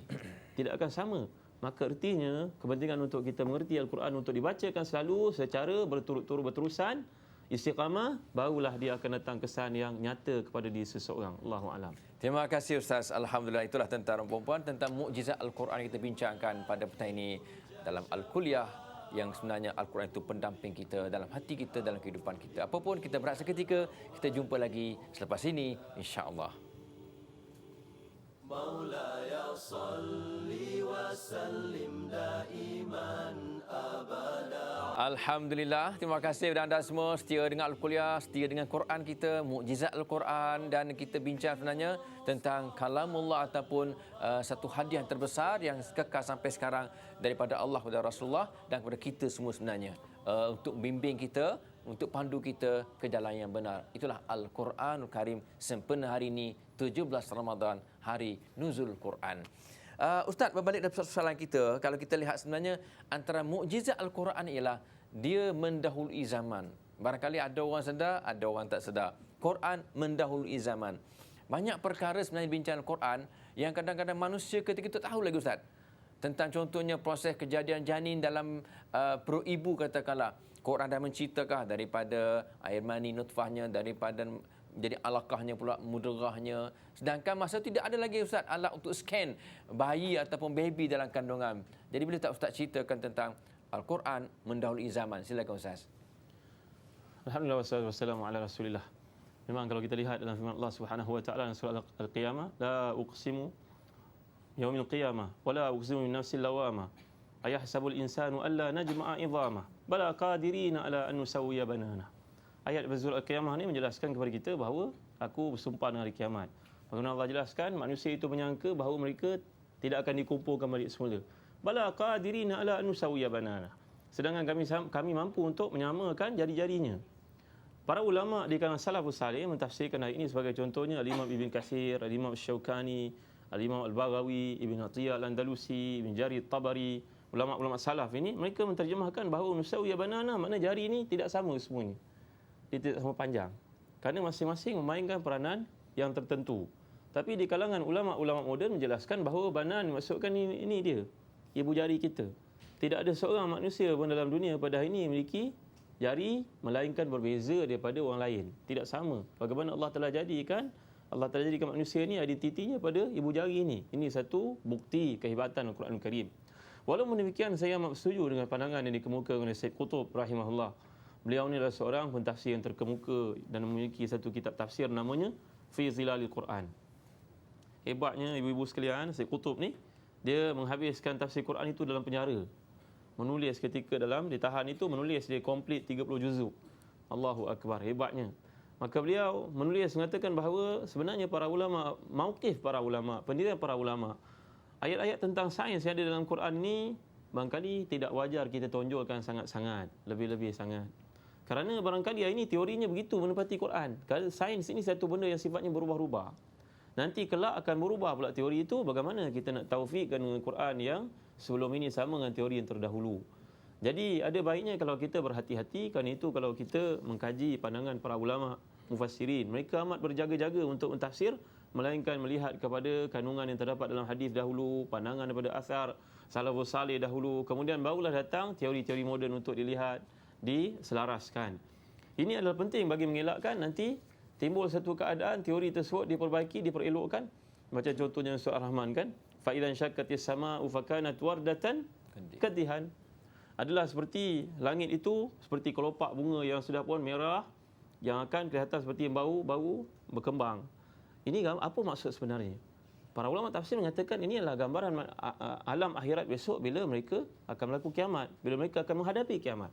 Speaker 2: Tidak akan sama. Maka artinya kepentingan untuk kita mengerti Al-Quran untuk dibacakan selalu secara berturut-turut berterusan, istiqamah, barulah dia akan datang kesan yang nyata kepada diri seseorang. Allahu a'lam.
Speaker 1: Terima kasih Ustaz. Alhamdulillah, itulah tentang perempuan, tentang mukjizat Al-Quran yang kita bincangkan pada petang ini dalam Al-Kuliah, yang sebenarnya Al-Quran itu pendamping kita dalam hati kita, dalam kehidupan kita. Apapun kita berat seketika, kita jumpa lagi selepas ini insya-Allah. Alhamdulillah, terima kasih kepada anda semua setia dengan Al-Kuliah, setia dengan Quran kita, mukjizat Al-Quran, dan kita bincang sebenarnya tentang kalamullah ataupun satu hadiah terbesar yang kekal sampai sekarang daripada Allah kepada Rasulullah dan kepada kita semua sebenarnya, untuk bimbing kita, untuk pandu kita ke jalan yang benar. Itulah Al-Quranul Karim sempena hari ini 17 Ramadan, hari nuzul Quran. Ustaz, berbalik dari soalan kita, kalau kita lihat sebenarnya antara mukjizat Al-Quran ialah dia mendahului zaman. Barangkali ada orang sedar, ada orang tak sedar. Quran mendahului zaman. Banyak perkara sebenarnya bincang Al-Quran yang kadang-kadang manusia ketika itu tahu lagi, Ustaz. Tentang contohnya proses kejadian janin dalam perut ibu katakanlah. Quran dah menceritakan daripada air mani nutfahnya, daripada jadi alaqahnya pula mudarahnya. Sedangkan masa itu tidak ada lagi, Ustaz, alat untuk scan bayi ataupun baby dalam kandungan. Jadi boleh tak Ustaz ceritakan tentang Al-Quran mendahului zaman? Silakan Ustaz.
Speaker 2: Alhamdulillah wassalatu wassalamu ala Rasulillah. Memang kalau kita lihat dalam firman Allah Subhanahu wa taala dalam surah Al-Qiyamah, la uqsimu yaumil qiyamah wa la uqsimu min nafsil lawamah. Ayahsabul insanu alla najma'a idhamah bala qadirina ala an nusawwiya banana. Ayat surah Al-Qiyamah ni menjelaskan kepada kita bahawa aku bersumpah dengan hari kiamat. Bagaimana Allah jelaskan, manusia itu menyangka bahawa mereka tidak akan dikumpulkan balik semula. Bala qadirina ala an nusawwiya banana. Sedangkan kami mampu untuk menyamakan jari-jarinya. Para ulama di kalangan salafus salih mentafsirkan ayat ini sebagai contohnya Al-Imam Ibn Katsir, Al-Imam Syaukani, Al-Imam Al-Baghawi, Ibn Atiyah Al-Andalusi, Ibn Jarir Tabari. Ulama-ulama salaf ini mereka menterjemahkan bahawa nusawwiya banana makna jari ini tidak sama semuanya. Dia tidak sama panjang. Kerana masing-masing memainkan peranan yang tertentu. Tapi di kalangan ulama-ulama moden menjelaskan bahawa banan maksudkan ini dia, ibu jari kita. Tidak ada seorang manusia pun dalam dunia pada hari ini memiliki jari melainkan berbeza daripada orang lain. Tidak sama. Bagaimana Allah telah jadikan manusia ini identitinya pada ibu jari ini. Ini satu bukti kehebatan Al-Quran Al-Karim. Walaupun demikian, saya amat setuju dengan pandangan yang dikemukakan oleh Syed Qutb rahimahullah. Beliau ni adalah seorang pentafsir yang terkemuka dan memiliki satu kitab tafsir namanya Fi Zilalil Quran. Hebatnya ibu-ibu sekalian, Syed Qutb ni dia menghabiskan tafsir Quran itu dalam penjara. Menulis ketika ditahan itu, menulis dia komplit 30 juzuk. Allahu Akbar, hebatnya. Maka beliau menulis mengatakan bahawa sebenarnya para ulama, mauqif para ulama, pendirian para ulama, ayat-ayat tentang sains yang ada dalam Quran ni barangkali tidak wajar kita tonjolkan sangat-sangat, lebih-lebih sangat. Kerana barangkali ini teorinya begitu menepati Quran. Kerana sains ini satu benda yang sifatnya berubah-ubah. Nanti kelak akan berubah pula teori itu, bagaimana kita nak taufikkan dengan Quran yang sebelum ini sama dengan teori yang terdahulu. Jadi ada baiknya kalau kita berhati-hati, kerana itu kalau kita mengkaji pandangan para ulama mufassirin, mereka amat berjaga-jaga untuk mentafsir, melainkan melihat kepada kandungan yang terdapat dalam hadis dahulu, pandangan daripada asar salafus salih dahulu, kemudian barulah datang teori-teori moden untuk dilihat, diselaraskan. Ini adalah penting bagi mengelakkan nanti timbul satu keadaan teori tersebut diperbaiki, diperelokkan. Macam contohnya surah Ar-Rahman kan, fa idzan syakkatis sama'u fakanat wardatan kadihan. Adalah seperti langit itu seperti kelopak bunga yang sudah pun merah, yang akan kelihatan seperti bau berkembang. Ini apa maksud sebenarnya? Para ulama tafsir mengatakan ini adalah gambaran alam akhirat besok bila mereka akan berlaku kiamat, bila mereka akan menghadapi kiamat.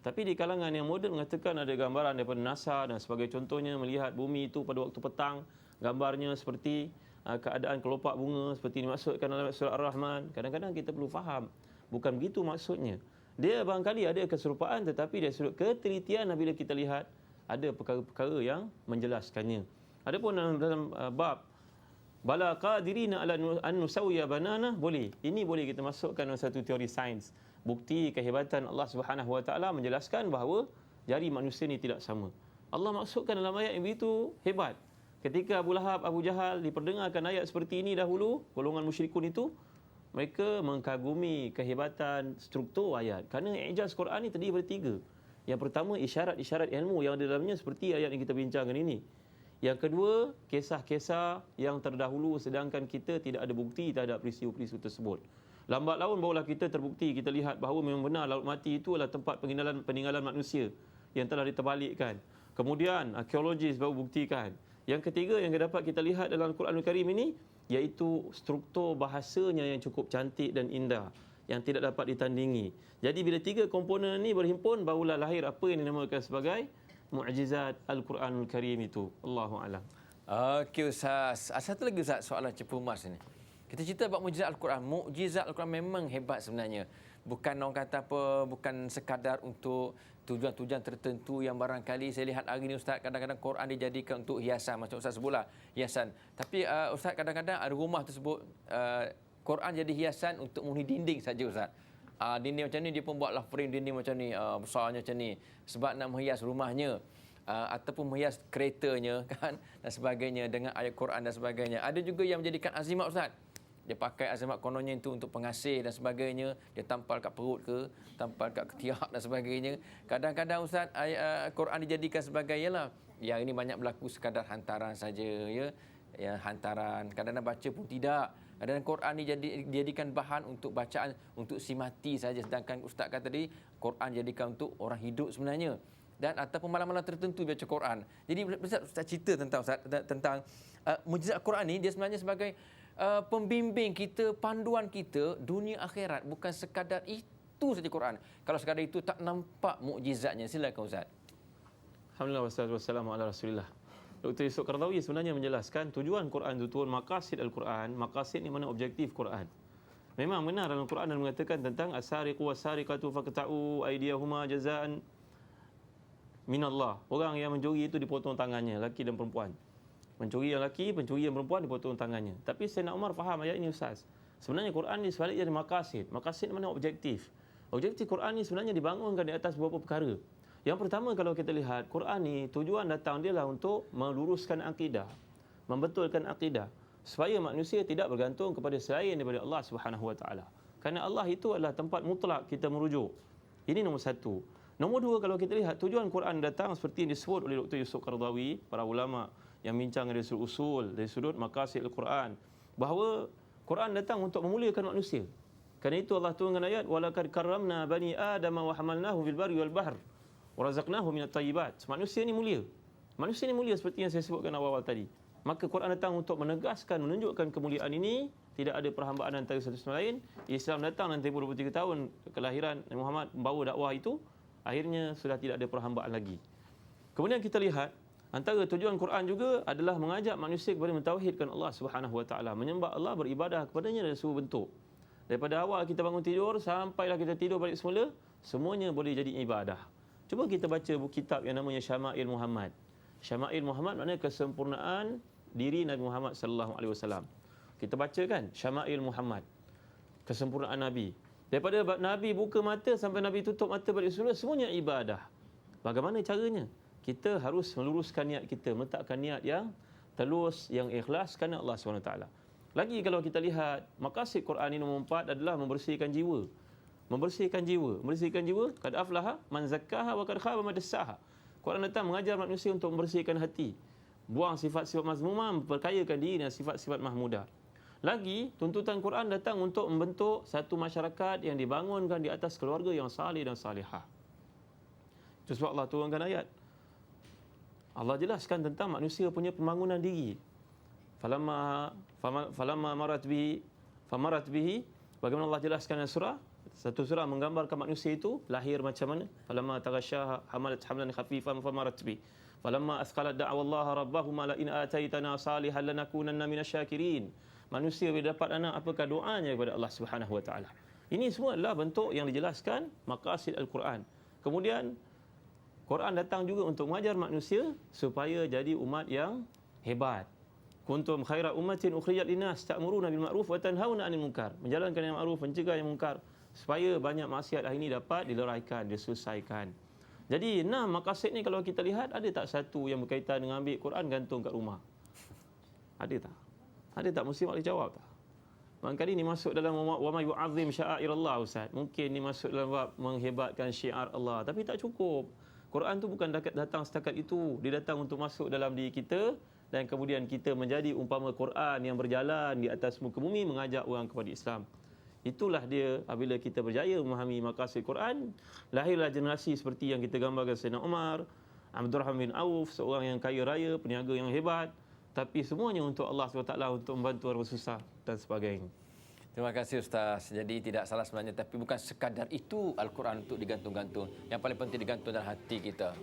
Speaker 2: Tapi di kalangan yang moden mengatakan ada gambaran daripada NASA dan sebagai contohnya melihat bumi itu pada waktu petang, gambarnya seperti keadaan kelopak bunga seperti dimaksudkan dalam surah Ar-Rahman. Kadang-kadang kita perlu faham, bukan begitu maksudnya. Dia barangkali ada keserupaan, tetapi dari sudut ketelitian bila kita lihat ada perkara-perkara yang menjelaskannya. Adapun dalam bab bala qadirina ala an nusawwiya banana, boleh. Ini boleh kita masukkan dalam satu teori sains. Bukti kehebatan Allah Subhanahu Wa Taala menjelaskan bahawa jari manusia ini tidak sama. Allah maksudkan dalam ayat yang begitu hebat. Ketika Abu Lahab, Abu Jahal diperdengarkan ayat seperti ini dahulu, golongan musyrikun itu, mereka mengkagumi kehebatan struktur ayat. Kerana ijaz Quran ini terdiri daripada 3. Yang pertama, isyarat-isyarat ilmu yang ada dalamnya seperti ayat yang kita bincangkan ini. Yang kedua, kisah-kisah yang terdahulu sedangkan kita tidak ada bukti terhadap peristiwa-peristiwa tersebut. Lambat laun barulah kita terbukti, kita lihat bahawa memang benar laut mati itu adalah tempat peninggalan manusia yang telah diterbalikkan. Kemudian arkeologis baru buktikan Yang ketiga yang dapat kita lihat dalam Al-Quranul Karim ini, iaitu struktur bahasanya yang cukup cantik dan indah, yang tidak dapat ditandingi. Jadi bila tiga komponen ini berhimpun, barulah lahir apa yang dinamakan sebagai mukjizat Al-Quranul Karim itu. Allahu a'lam.
Speaker 1: Okey Ustaz. Satu lagi Ustaz, soalan cepu mas ni. Kita cerita about mukjizat Al-Quran. Mukjizat Al-Quran memang hebat sebenarnya. Bukan orang kata apa, bukan sekadar untuk tujuan-tujuan tertentu yang barangkali saya lihat hari ini Ustaz, kadang-kadang Quran dijadikan untuk hiasan, macam Ustaz sebutlah, hiasan. Tapi Ustaz, kadang-kadang ada rumah tersebut Quran jadi hiasan untuk memenuhi dinding saja Ustaz. Dinding macam ni dia pun buatlah frame dinding macam ni, besarnya macam ni, sebab nak menghias rumahnya. Ataupun menghias keretanya kan, dan sebagainya dengan ayat Quran dan sebagainya. Ada juga yang menjadikan azimat Ustaz. Dia pakai azimat kononnya itu untuk pengasih dan sebagainya. Dia tampal kat perut ke, tampal kat ketiak dan sebagainya. Kadang-kadang Ustaz, Quran dijadikan sebagai ialah, yang ini banyak berlaku sekadar hantaran saja ya. Ya, hantaran. Kadang-kadang baca pun tidak. Kadang-kadang Quran dijadikan bahan untuk bacaan untuk si mati saja, sedangkan Ustaz kata tadi Quran jadikan untuk orang hidup sebenarnya. Dan ataupun malam-malam tertentu baca Quran. Jadi Ustaz cerita tentang Ustaz, tentang mukjizat Quran ni, dia sebenarnya sebagai pembimbing kita, panduan kita dunia akhirat, bukan sekadar itu saja Quran. Kalau sekadar itu tak nampak mukjizatnya. Silakan Ustaz.
Speaker 2: Alhamdulillah wassalatu wassalamu ala Rasulillah. Dr. Yusuf Qaradawi sebenarnya menjelaskan tujuan Quran itu turun, maqasid Al-Quran. Maqasid ni mana objektif Quran. Memang benar dalam Quran dan mengatakan tentang as-sariqu was-sariqatu faqta'u aydiyahuma jazaan minallah. Orang yang mencuri itu dipotong tangannya, lelaki dan perempuan. Mencuri yang lelaki, pencuri yang perempuan dipotong tangannya. Tapi Sayyidina Umar faham ayat ini Ustaz. Sebenarnya Quran ni sebaliknya ada maqasid. Maqasid mana objektif. Objektif Quran ni sebenarnya dibangunkan di atas beberapa perkara. Yang pertama, kalau kita lihat Quran ni, tujuan datang dia lah untuk meluruskan akidah, membetulkan akidah, supaya manusia tidak bergantung kepada selain daripada Allah Subhanahu Wa Taala. Kerana Allah itu adalah tempat mutlak kita merujuk. Ini nombor satu. Nombor dua, kalau kita lihat tujuan Quran datang seperti yang disebut oleh Dr. Yusuf Qaradawi, para ulama yang bincang dari sudut usul, dari sudut maqasid Al-Quran, bahawa Quran datang untuk memuliakan manusia. Kerana itu Allah turunkan ayat, walaqad karramna bani Adam wa hamalnahum fil barri wal bahr wa razaqnahum minat thayyibat. Manusia ni mulia. Manusia ni mulia seperti yang saya sebutkan awal-awal tadi. Maka Quran datang untuk menegaskan, menunjukkan kemuliaan ini. Tidak ada perhambaan antara satu sama lain. Islam datang nanti 23 tahun kelahiran Nabi Muhammad membawa dakwah itu, akhirnya sudah tidak ada perhambaan lagi. Kemudian kita lihat antara tujuan Quran juga adalah mengajak manusia kepada mentauhidkan Allah Subhanahu Wa Taala, menyembah Allah, beribadah kepadanya dalam seluruh bentuk. Daripada awal kita bangun tidur sampailah kita tidur balik semula, semuanya boleh jadi ibadah. Cuba kita baca buku kitab yang namanya Syama'il Muhammad. Syama'il Muhammad maknanya kesempurnaan diri Nabi Muhammad sallallahu alaihi wasallam. Kita baca kan Syama'il Muhammad, kesempurnaan Nabi. Daripada Nabi buka mata sampai Nabi tutup mata balik semula, semuanya ibadah. Bagaimana caranya? Kita harus meluruskan niat kita, meletakkan niat yang telus, yang ikhlas kerana Allah SWT. Lagi kalau kita lihat, maqasid Quran ini nombor 4 adalah membersihkan jiwa. Membersihkan jiwa. Membersihkan jiwa, qad aflaha man zakkaha wa qad khaba man dassaha. Quran datang mengajar manusia untuk membersihkan hati. Buang sifat-sifat mazmumah, memperkayakan diri dengan sifat-sifat mahmudah. Lagi, tuntutan Quran datang untuk membentuk satu masyarakat yang dibangunkan di atas keluarga yang salih dan salihah. Itu sebab Allah turunkan ayat. Allah jelaskan tentang manusia punya pembangunan diri. Falamma marat bihi, bagaimana Allah jelaskan dalam surah, satu surah menggambarkan manusia itu lahir macam mana. Falamma taghasyaha hamalat hamlan khafifan famarat bihi. Falamma athqalat da'wa Allah rabbahuma la in ataitana salihan lanakunanna minasyakirin. Manusia bila dapat anak, apakah doanya kepada Allah Subhanahu Wa Taala? Ini semua adalah bentuk yang dijelaskan maqasid Al-Quran. Kemudian Quran datang juga untuk mengajar manusia supaya jadi umat yang hebat. Kuntum khaira ummatin ukhrijat linnas ta'muruna bil ma'ruf wa tanhauna 'anil munkar. Menjalankan yang ma'ruf, mencegah yang munkar, supaya banyak maksiat hari ini dapat dileraikan, diselesaikan. Jadi, maqasid ni kalau kita lihat, ada tak satu yang berkaitan dengan ambil Quran gantung kat rumah? Ada tak? Ada tak? Mesti boleh jawab tak? Barangkali ni masuk dalam wa ma yu'azzim sya'airallah Ustaz. Mungkin ni masuk dalam bab menghebatkan syiar Allah, tapi tak cukup. Quran tu bukan datang setakat itu. Dia datang untuk masuk dalam diri kita dan kemudian kita menjadi umpama Quran yang berjalan di atas muka bumi mengajak orang kepada Islam. Itulah dia apabila kita berjaya memahami maqasid Quran, lahirlah generasi seperti yang kita gambarkan Sayyidina Umar, Abdurrahman bin Auf, seorang yang kaya raya, peniaga yang hebat. tapi semuanya untuk Allah SWT, untuk membantu orang bersusah dan sebagainya.
Speaker 1: Terima kasih Ustaz. Jadi tidak salah sebenarnya, tapi bukan sekadar itu Al-Quran untuk digantung-gantung. Yang paling penting digantung dalam hati kita.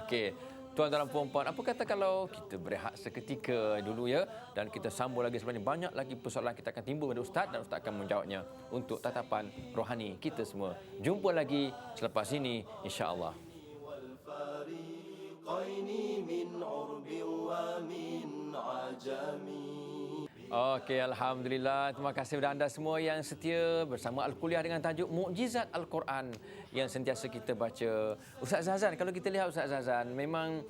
Speaker 1: Okey. Tuan-tuan dan puan-puan, apa kata kalau kita berehat seketika dulu ya, dan kita sambung lagi, sebenarnya banyak lagi persoalan kita akan timbul pada Ustaz, dan Ustaz akan menjawabnya untuk tatapan rohani kita semua. Jumpa lagi selepas ini insya-Allah. Okey, Alhamdulillah. Terima kasih kepada anda semua yang setia bersama Al-Kuliah dengan tajuk Mukjizat Al-Quran yang sentiasa kita baca. Ustaz Zazan, kalau kita lihat Ustaz Zazan, memang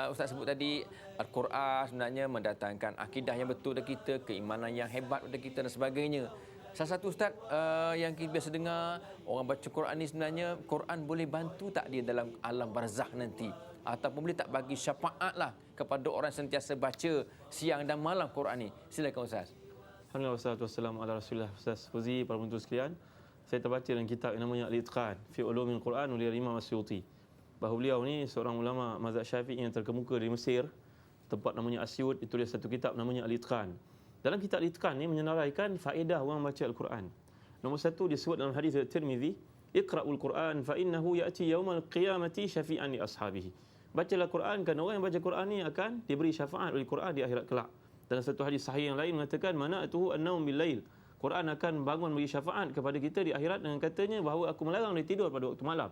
Speaker 1: Ustaz sebut tadi Al-Quran sebenarnya mendatangkan akidah yang betul kepada kita, keimanan yang hebat kepada kita dan sebagainya. Salah satu Ustaz yang kita biasa dengar, orang baca Quran ni sebenarnya, Quran boleh bantu tak dia dalam alam barzakh nanti? Ataupun boleh tak bagi syafaat lah kepada orang sentiasa baca siang dan malam Quran ni? Silakan Ustaz.
Speaker 2: Alhamdulillah wassalatu wassalamu ala Rasulillah. Ustaz Fauzi, para penonton sekalian, saya terbaca dalam kitab yang namanya Al-Itqan fi Ulumil Quran oleh Imam Asyuti. Bahawa beliau ni seorang ulama mazhab Syafi'i yang terkemuka di Mesir, tempat namanya Asyut, ditulis satu kitab namanya Al-Itqan. Dalam kitab Al-Itqan ni menyenaraikan faedah orang baca Al-Quran. Nombor satu disebut dalam hadis At-Tirmizi, Iqra'ul Quran fa innahu ya'ti yaumal qiyamati syafi'an li ashabihi. Bacalah Quran kerana orang yang baca Quran ni akan diberi syafaat oleh Quran di akhirat kelak. Dalam satu hadis sahih yang lain mengatakan mana'atuhu an-naum bil lail. Quran akan bangun bagi syafaat kepada kita di akhirat dengan katanya bahawa aku melarang dia tidur pada waktu malam.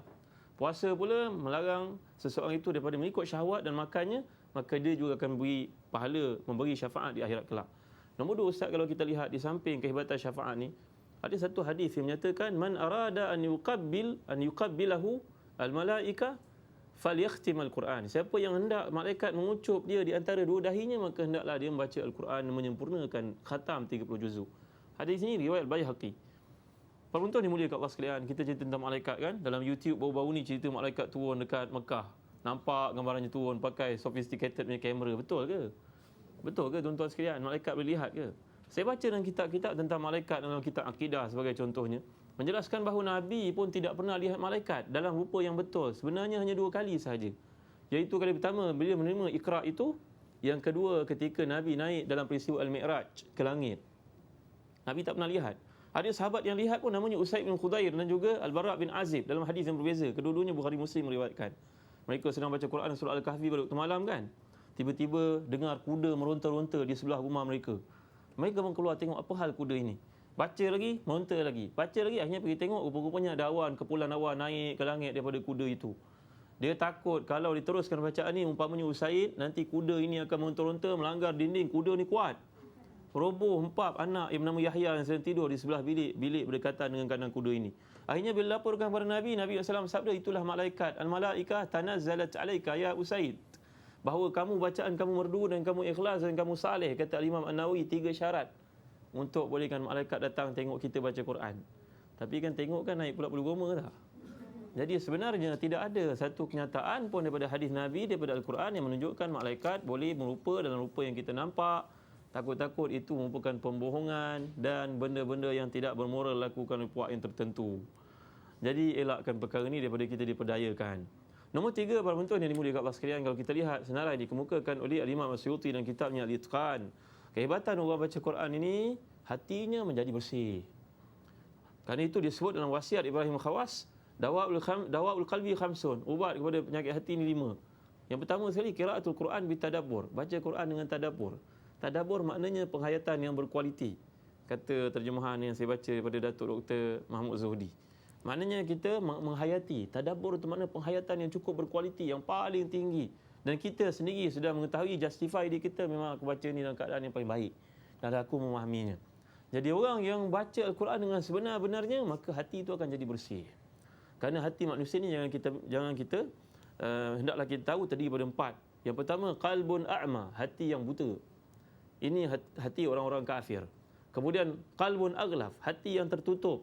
Speaker 2: Puasa pula melarang seseorang itu daripada mengikut syahwat dan makannya, maka dia juga akan beri pahala memberi syafaat di akhirat kelak. Nombor dua Ustaz, kalau kita lihat di samping kehebatan syafaat ni, ada satu hadis yang menyatakan man arada an yuqabbilahu al-malaika falyakhtim al-Quran. Siapa yang hendak malaikat mengucup dia di antara dua dahinya, maka hendaklah dia membaca Al-Quran dan menyempurnakan khatam 30 juzuk. Hadis ini riwayat Baihaqi. Para penonton dimuliakan Allah sekalian, kita cerita tentang malaikat kan? Dalam YouTube baru-baru ni cerita malaikat turun dekat Mekah. Nampak gambarannya turun pakai sophisticated punya kamera. Betul ke? Betul ke tuan-tuan sekalian? Malaikat boleh lihat ke? Saya baca dalam kitab-kitab tentang malaikat, dalam kitab akidah sebagai contohnya, menjelaskan bahawa Nabi pun tidak pernah lihat malaikat dalam rupa yang betul. Sebenarnya hanya 2 kali sahaja. Iaitu kali pertama bila menerima Iqra itu, yang kedua ketika Nabi naik dalam peristiwa Al-Mi'raj ke langit. Nabi tak pernah lihat. Ada sahabat yang lihat pun namanya Usaid bin Khudair dan juga Al-Bara' bin Azib dalam hadis yang berbeza. Kedua-duanya Bukhari Muslim meriwayatkan. Mereka sedang baca Quran surah Al-Kahfi pada waktu malam kan. Tiba-tiba dengar kuda meronta-ronta di sebelah rumah mereka. Mereka pun keluar tengok apa hal kuda ini. Baca lagi, meronta lagi. Baca lagi, akhirnya pergi tengok, rupa-rupanya ada awan, kepulan awan naik ke langit daripada kuda itu. Dia takut kalau diteruskan bacaan ni, umpamanya Usaid, nanti kuda ini akan meronta-ronta, melanggar dinding. Kuda ni kuat. Roboh empap anak yang bernama Yahya yang sedang tidur di sebelah bilik berdekatan dengan kandang kuda ini. Akhirnya bila laporkan kepada Nabi SAW sabda, itulah malaikat. Al-malaikah tanazzalat alaika ya Usaid. Bahawa kamu bacaan kamu merdu dan kamu ikhlas dan kamu saleh, kata Imam An-Nawawi, 3 syarat untuk bolehkan malaikat datang tengok kita baca Quran. Tapi kan tengok kan naik pula bulu goma tak? Jadi sebenarnya tidak ada satu kenyataan pun daripada hadis Nabi, daripada Al-Quran yang menunjukkan malaikat boleh merupa dalam rupa yang kita nampak. Takut-takut itu merupakan pembohongan dan benda-benda yang tidak bermoral lakukan oleh puak yang tertentu. Jadi elakkan perkara ini daripada kita diperdayakan. Nombor 3, para penonton yang dimuliakan Allah sekalian, kalau kita lihat senarai dikemukakan oleh Imam Asyuti dan kitabnya Al-Itqan. Kehebatan orang baca Quran ini, hatinya menjadi bersih. Kerana itu disebut dalam wasiat Ibrahim Khawas, Dawa'ul qalbi khamsun, ubat kepada penyakit hati ini 5. Yang pertama sekali, qiraatul Quran bitadabbur, baca Quran dengan tadabbur. Tadabbur maknanya penghayatan yang berkualiti. Kata terjemahan yang saya baca daripada Datuk Dr. Mahmud Zuhdi. Maknanya kita menghayati. Tadabbur itu makna penghayatan yang cukup berkualiti, yang paling tinggi. Dan kita sendiri sudah mengetahui, justify diri kita, memang aku baca ni dalam keadaan yang paling baik. Dan aku memahaminya. Jadi orang yang baca Al-Quran dengan sebenar-benarnya, maka hati itu akan jadi bersih. Kerana hati manusia ni jangan kita hendaklah kita tahu terdiri pada 4. Yang pertama, qalbun a'ma, hati yang buta. Ini hati orang-orang kafir. Kemudian qalbun aghlaf, hati yang tertutup.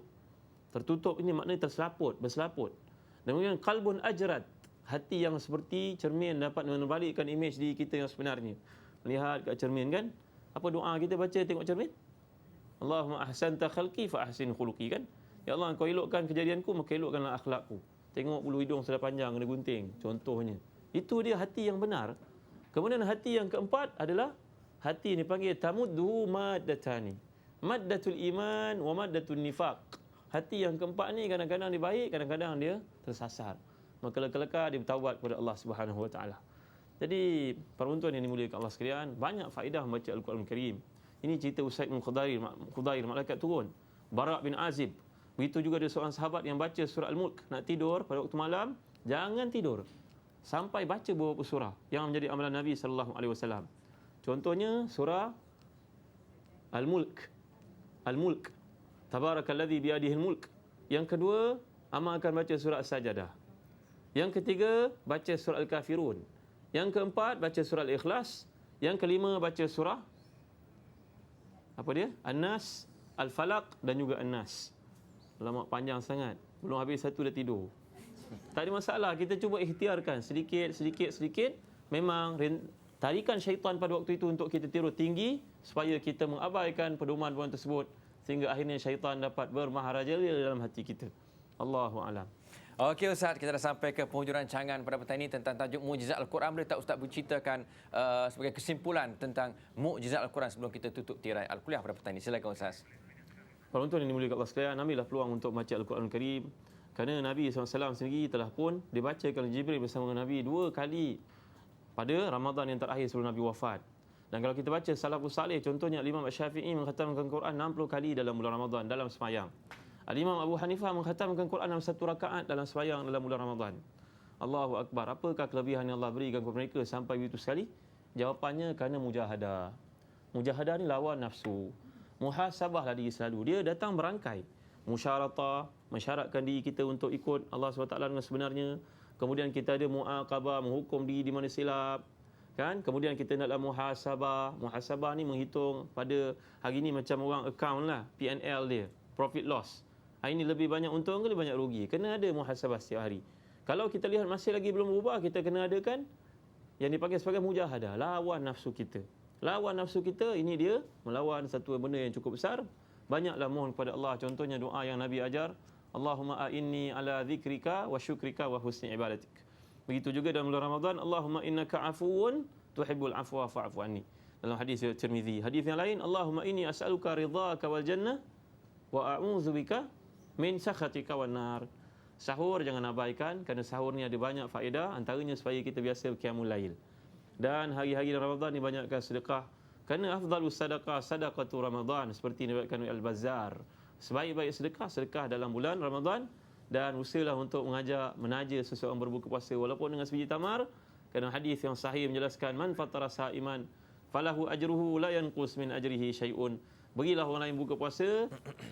Speaker 2: Tertutup ini maknanya terselaput, berselaput. Dan kemudian qalbun ajrad, hati yang seperti cermin dapat membalikkan imej diri kita yang sebenarnya. Melihat kat cermin kan? Apa doa kita baca tengok cermin? Allahumma ahsanta khalqi fa ahsin khuluqi kan? Ya Allah, Engkau elokkan kejadianku, maka elokkanlah akhlakku. Tengok bulu hidung sudah panjang, kena gunting, contohnya. Itu dia hati yang benar. Kemudian hati yang keempat adalah hati yang dipanggil tamuddu maddatani. Maddatul iman wa maddatul nifaq. Hati yang keempat ni kadang-kadang dia baik, kadang-kadang dia tersasar. Maka leka-leka dia bertaubat kepada Allah Subhanahu Wa Taala. Jadi perempuan yang dimuliakan Allah sekalian, banyak faedah membaca Al-Quran Karim. Ini cerita Usaid bin Khudair, malaikat turun. Bara' bin Azib. Begitu juga ada seorang sahabat yang baca surah Al-Mulk, nak tidur pada waktu malam, jangan tidur sampai baca beberapa surah yang menjadi amalan Nabi sallallahu alaihi wasallam. Contohnya surah Al-Mulk. Al-Mulk. Tabarakalladzi biyadihil mulk. Yang kedua, amalkan baca surah As-Sajadah. Yang ketiga, baca surah Al-Kafirun. Yang keempat, baca surah Al-Ikhlas. Yang kelima, baca surah apa dia? An-Nas, Al-Falaq dan juga An-Nas. Lama panjang sangat. Belum habis satu dah tidur. Tak ada masalah, kita cuba ikhtiarkan sedikit. Memang tarikan syaitan pada waktu itu untuk kita tiru tinggi supaya kita mengabaikan pedoman-pedoman tersebut sehingga akhirnya syaitan dapat bermaharajalela dalam hati kita. Allahu a'lam.
Speaker 1: Okey Ustaz, kita dah sampai ke penghujung rancangan pada petang ini tentang tajuk Mukjizat Al-Quran. Boleh tak Ustaz berceritakan sebagai kesimpulan tentang Mukjizat Al-Quran sebelum kita tutup tirai Al-Kuliah pada petang ini? Silakan Ustaz.
Speaker 2: Penonton yang dimuliakan Allah sekalian, ambillah peluang untuk baca Al-Quran Karim. Kerana Nabi SAW sendiri telah pun dibacakan Jibril bersama dengan Nabi 2 kali pada Ramadan yang terakhir sebelum Nabi wafat. Dan kalau kita baca Salafus Salih, contohnya Imam Syafi'i mengkhatamkan Quran 60 kali dalam bulan Ramadan dalam sembahyang. Imam Abu Hanifah mengkhatamkan Quran dalam 1 rakaat dalam sembahyang dalam bulan Ramadan. Allahu Akbar. Apakah kelebihan yang Allah berikan kepada mereka sampai begitu sekali? Jawapannya kerana mujahadah. Mujahadah ni lawan nafsu. Muhasabahlah diri selalu. Dia datang berangkai. Musyaratah, mensyaratkan diri kita untuk ikut Allah SWT dengan sebenarnya. Kemudian kita ada muaqabah, menghukum diri di mana silap. Kan? Kemudian kita naklah muhasabah. Muhasabah ni menghitung pada hari ni macam orang account lah, P&L dia, profit loss. Hari ni lebih banyak untung ke lebih banyak rugi? Kena ada muhasabah setiap hari. Kalau kita lihat masih lagi belum berubah, kita kena adakan yang dipanggil sebagai mujahadah, lawan nafsu kita. Lawan nafsu kita, ini dia melawan satu benda yang cukup besar. Banyaklah mohon kepada Allah. Contohnya doa yang Nabi ajar, Allahumma a'inni ala zikrika wa syukrika wa husni ibadatik. Begitu juga dalam bulan Ramadan, Allahumma innaka afuwun tuhibbul afwa fa'fu anni. Dalam hadis Tirmizi. Hadis yang lain, Allahumma inni as'aluka ridhaka wal jannah wa a'udzubika min sakhatika wan nar. Sahur jangan abaikan, kerana sahur ni ada banyak faedah, antaranya supaya kita biasa qiyamul lail. Dan hari-hari Ramadan ni banyakkan sedekah. Kerana afdalus sadaqah sadaqatu Ramadan, seperti diriwayatkan oleh Al-Bazzar. Sebaik-baik sedekah dalam bulan Ramadan, dan usahalah untuk menaja seseorang berbuka puasa walaupun dengan sebiji tamar. Kerana hadis yang sahih menjelaskan, man fatara sa'iman falahu ajruhu la yanqus min ajrihi syai'un. Berilah orang lain buka puasa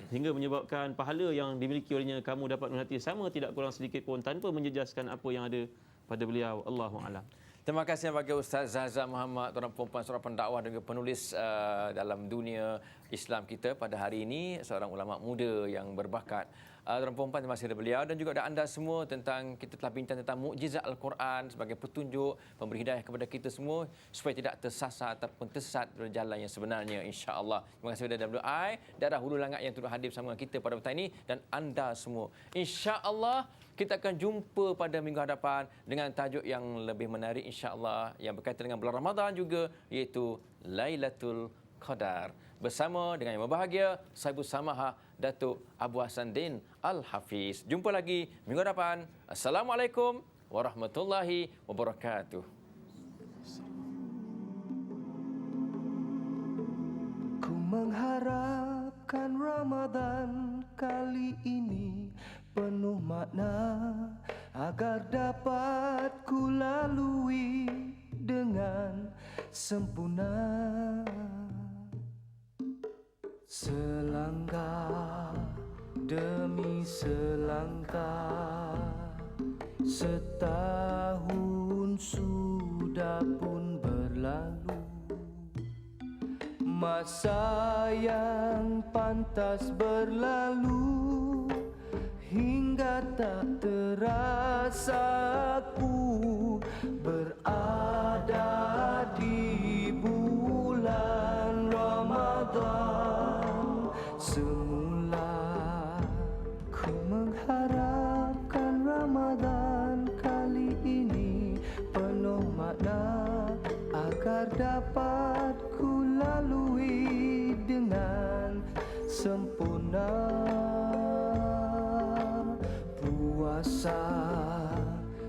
Speaker 2: hingga menyebabkan pahala yang dimiliki olehnya kamu dapat menghati sama, tidak kurang sedikit pun, tanpa menjejaskan apa yang ada pada beliau. Allahu a'lam.
Speaker 1: Terima kasih bagi Ustaz Zazza Muhammad, tuan perempuan seorang pendakwah dan juga penulis dalam dunia Islam kita pada hari ini, seorang ulama muda yang berbakat. Tuan perempuan, terima kasih kepada beliau dan juga ada anda semua tentang kita telah bincang tentang mukjizat Al-Quran sebagai petunjuk, memberi hidayah kepada kita semua supaya tidak tersasar ataupun tersesat dari jalan yang sebenarnya, insya-Allah. Terima kasih kepada WI, Daerah Hulu Langat yang turut hadir bersama kita pada petang ini, dan anda semua. Insya-Allah kita akan jumpa pada minggu hadapan dengan tajuk yang lebih menarik, insya-Allah, yang berkaitan dengan bulan Ramadan juga, iaitu Lailatul Qadar. Bersama dengan yang berbahagia, Sahibus Samaha Datuk Abu Hasanuddin Al-Hafiz. Jumpa lagi minggu hadapan. Assalamualaikum warahmatullahi wabarakatuh.
Speaker 6: Ku mengharapkan Ramadan kali ini penuh makna, agar dapat ku lalui dengan sempurna. Selangkah demi selangkah, setahun sudah pun berlalu. Masa yang pantas berlalu, hingga tak terasa aku berada di bulan Ramadan. Semula ku mengharapkan Ramadan kali ini penuh makna,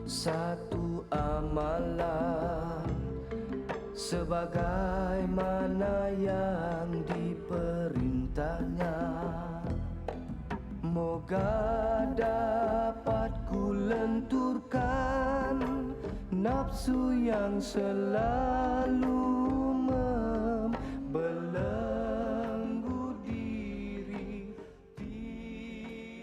Speaker 6: satu amalan sebagaimana yang diperintahnya. Moga dapat ku lenturkan nafsu yang selalu